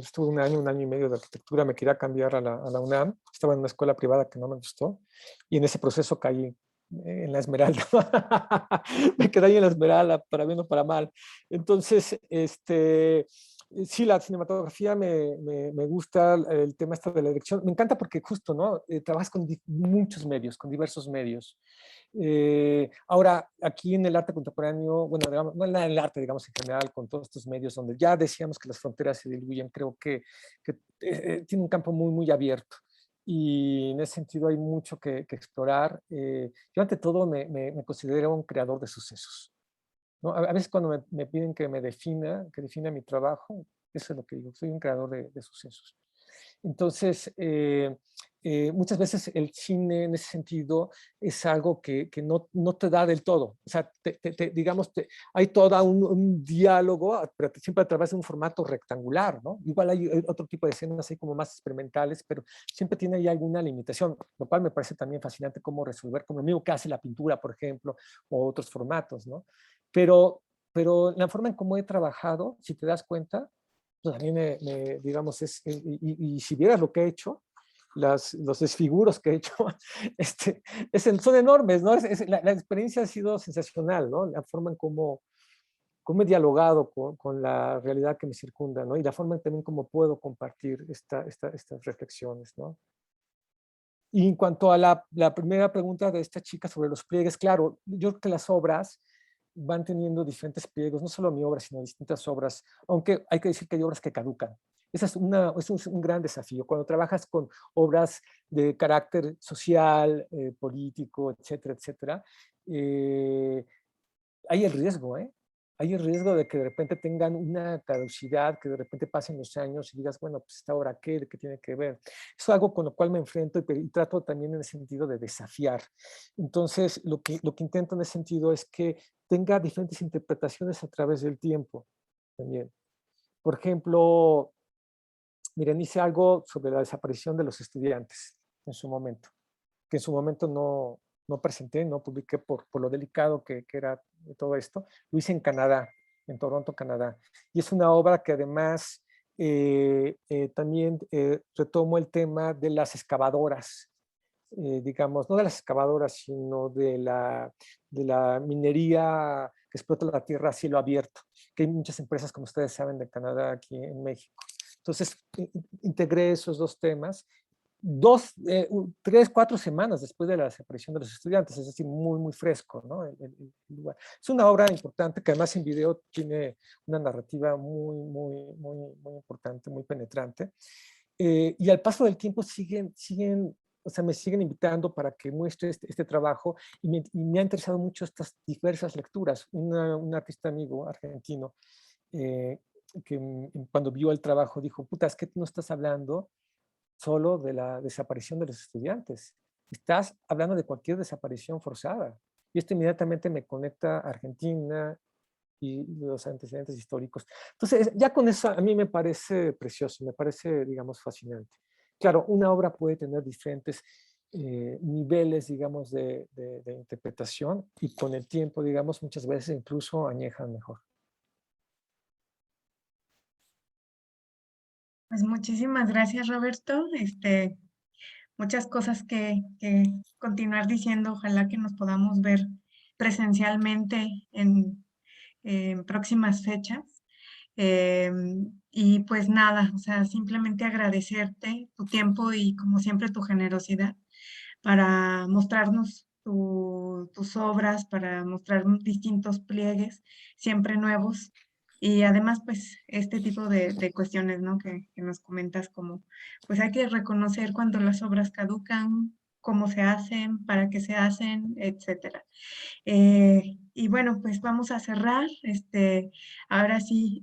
estuve un año y medio de arquitectura, me quería cambiar a la UNAM, estaba en una escuela privada que no me gustó, y en ese proceso caí en la Esmeralda. Me quedé ahí en la Esmeralda, para bien o para mal. Entonces, sí, la cinematografía me gusta, el tema este de la dirección. Me encanta porque justo, ¿no? Trabajas con muchos medios, con diversos medios. Ahora, aquí en el arte contemporáneo, bueno, digamos, no en el arte, digamos, en general, con todos estos medios donde ya decíamos que las fronteras se diluyen, creo que tiene un campo muy, muy abierto. Y en ese sentido hay mucho que explorar. Yo ante todo me considero un creador de sucesos, ¿no? A veces cuando me piden que que defina mi trabajo, eso es lo que digo, soy un creador de sucesos. Entonces, muchas veces el cine en ese sentido es algo que no te da del todo. O sea, digamos, hay todo un diálogo, pero siempre a través de un formato rectangular, ¿no? Igual hay otro tipo de escenas así como más experimentales, pero siempre tiene ahí alguna limitación, lo cual me parece también fascinante cómo resolver, como lo mismo que hace la pintura, por ejemplo, o otros formatos, ¿no? Pero, pero la forma en cómo he trabajado, si te das cuenta, pues a mí digamos, y si vieras lo que he hecho, los desfiguros que he hecho, son enormes, ¿no? La experiencia ha sido sensacional, ¿no? La forma en cómo he dialogado con la realidad que me circunda, ¿no? Y la forma en también cómo puedo compartir estas reflexiones, ¿no? Y en cuanto a la primera pregunta de esta chica sobre los pliegues, claro, yo creo que las obras van teniendo diferentes pliegos, no solo mi obra, sino distintas obras, aunque hay que decir que hay obras que caducan. Ese es un gran desafío. Cuando trabajas con obras de carácter social, político, etcétera, etcétera, hay el riesgo, ¿eh? Hay el riesgo de que de repente tengan una caducidad, que de repente pasen los años y digas, bueno, pues esta obra, ¿qué tiene que ver? Eso es algo con lo cual me enfrento y trato también en el sentido de desafiar. Entonces, lo que intento en ese sentido es que tenga diferentes interpretaciones a través del tiempo también. Por ejemplo, miren, hice algo sobre la desaparición de los estudiantes en su momento, que en su momento no presenté, no publiqué por lo delicado que era todo esto. Lo hice en Canadá, en Toronto, Canadá. Y es una obra que además también retomo el tema de las excavadoras, digamos, no de las excavadoras, sino de la minería que explota la tierra a cielo abierto, que hay muchas empresas, como ustedes saben, de Canadá aquí en México. Entonces, integré esos dos temas 3, 4 semanas después de la desaparición de los estudiantes, es decir, muy, muy fresco, ¿no? El lugar. Es una obra importante que además en video tiene una narrativa muy, muy, muy, muy importante, muy penetrante. Y al paso del tiempo o sea, me siguen invitando para que muestre este trabajo y me ha interesado mucho estas diversas lecturas. Un artista amigo argentino que cuando vio el trabajo dijo, puta, es que tú no estás hablando solo de la desaparición de los estudiantes. Estás hablando de cualquier desaparición forzada. Y esto inmediatamente me conecta a Argentina y los antecedentes históricos. Entonces, ya con eso a mí me parece precioso, me parece, digamos, fascinante. Claro, una obra puede tener diferentes niveles, digamos, de interpretación y con el tiempo, digamos, muchas veces incluso añejan mejor. Pues muchísimas gracias, Roberto. Muchas cosas que continuar diciendo. Ojalá que nos podamos ver presencialmente en próximas fechas. Y pues nada, o sea, simplemente agradecerte tu tiempo y como siempre tu generosidad para mostrarnos tus obras, para mostrar distintos pliegues, siempre nuevos. Y además, pues, este tipo de cuestiones, ¿no? Que nos comentas como, pues hay que reconocer cuando las obras caducan, cómo se hacen, para qué se hacen, etcétera. Y bueno, pues vamos a cerrar ahora sí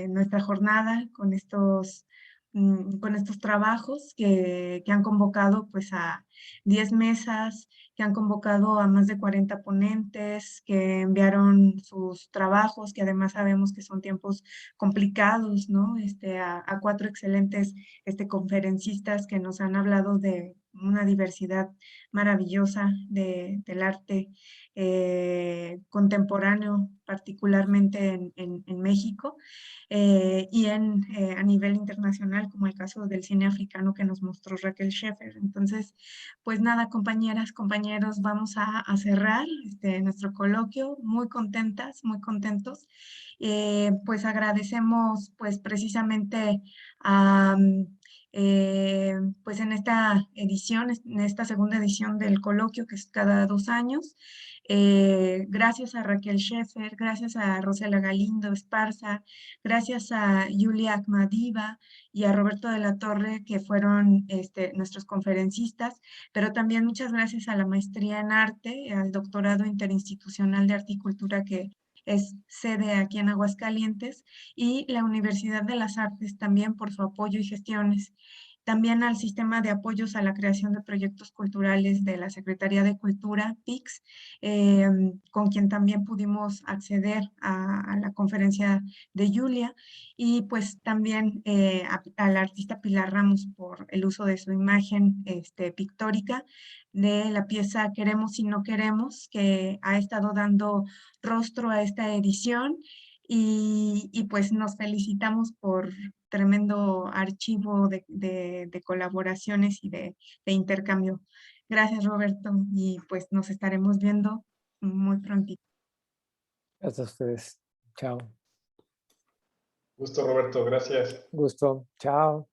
nuestra jornada con estos trabajos que han convocado pues a 10 mesas, que han convocado a más de 40 ponentes, que enviaron sus trabajos, que además sabemos que son tiempos complicados, ¿no? A 4 excelentes conferencistas que nos han hablado de una diversidad maravillosa del arte contemporáneo, particularmente en México, y a nivel internacional, como el caso del cine africano que nos mostró Raquel Scheffer. Entonces, pues nada, compañeras, compañeros, vamos a cerrar nuestro coloquio, muy contentas, muy contentos. Pues agradecemos pues precisamente a... pues en esta edición, en esta segunda edición del coloquio, que es cada 2 años, gracias a Raquel Scheffer, gracias a Rosela Galindo Esparza, gracias a Yulia Akhmadiva y a Roberto de la Torre, que fueron nuestros conferencistas, pero también muchas gracias a la maestría en arte, al doctorado interinstitucional de arte y cultura que es sede aquí en Aguascalientes, y la Universidad de las Artes también por su apoyo y gestiones. También al Sistema de Apoyos a la Creación de Proyectos Culturales de la Secretaría de Cultura, PICS, con quien también pudimos acceder a la conferencia de Julia, y pues también a la artista Pilar Ramos por el uso de su imagen pictórica de la pieza Queremos y no queremos, que ha estado dando rostro a esta edición. Y pues nos felicitamos por tremendo archivo de colaboraciones y de intercambio. Gracias, Roberto, y pues nos estaremos viendo muy prontito. Gracias a ustedes. Chao. Gusto, Roberto, gracias. Gusto. Chao.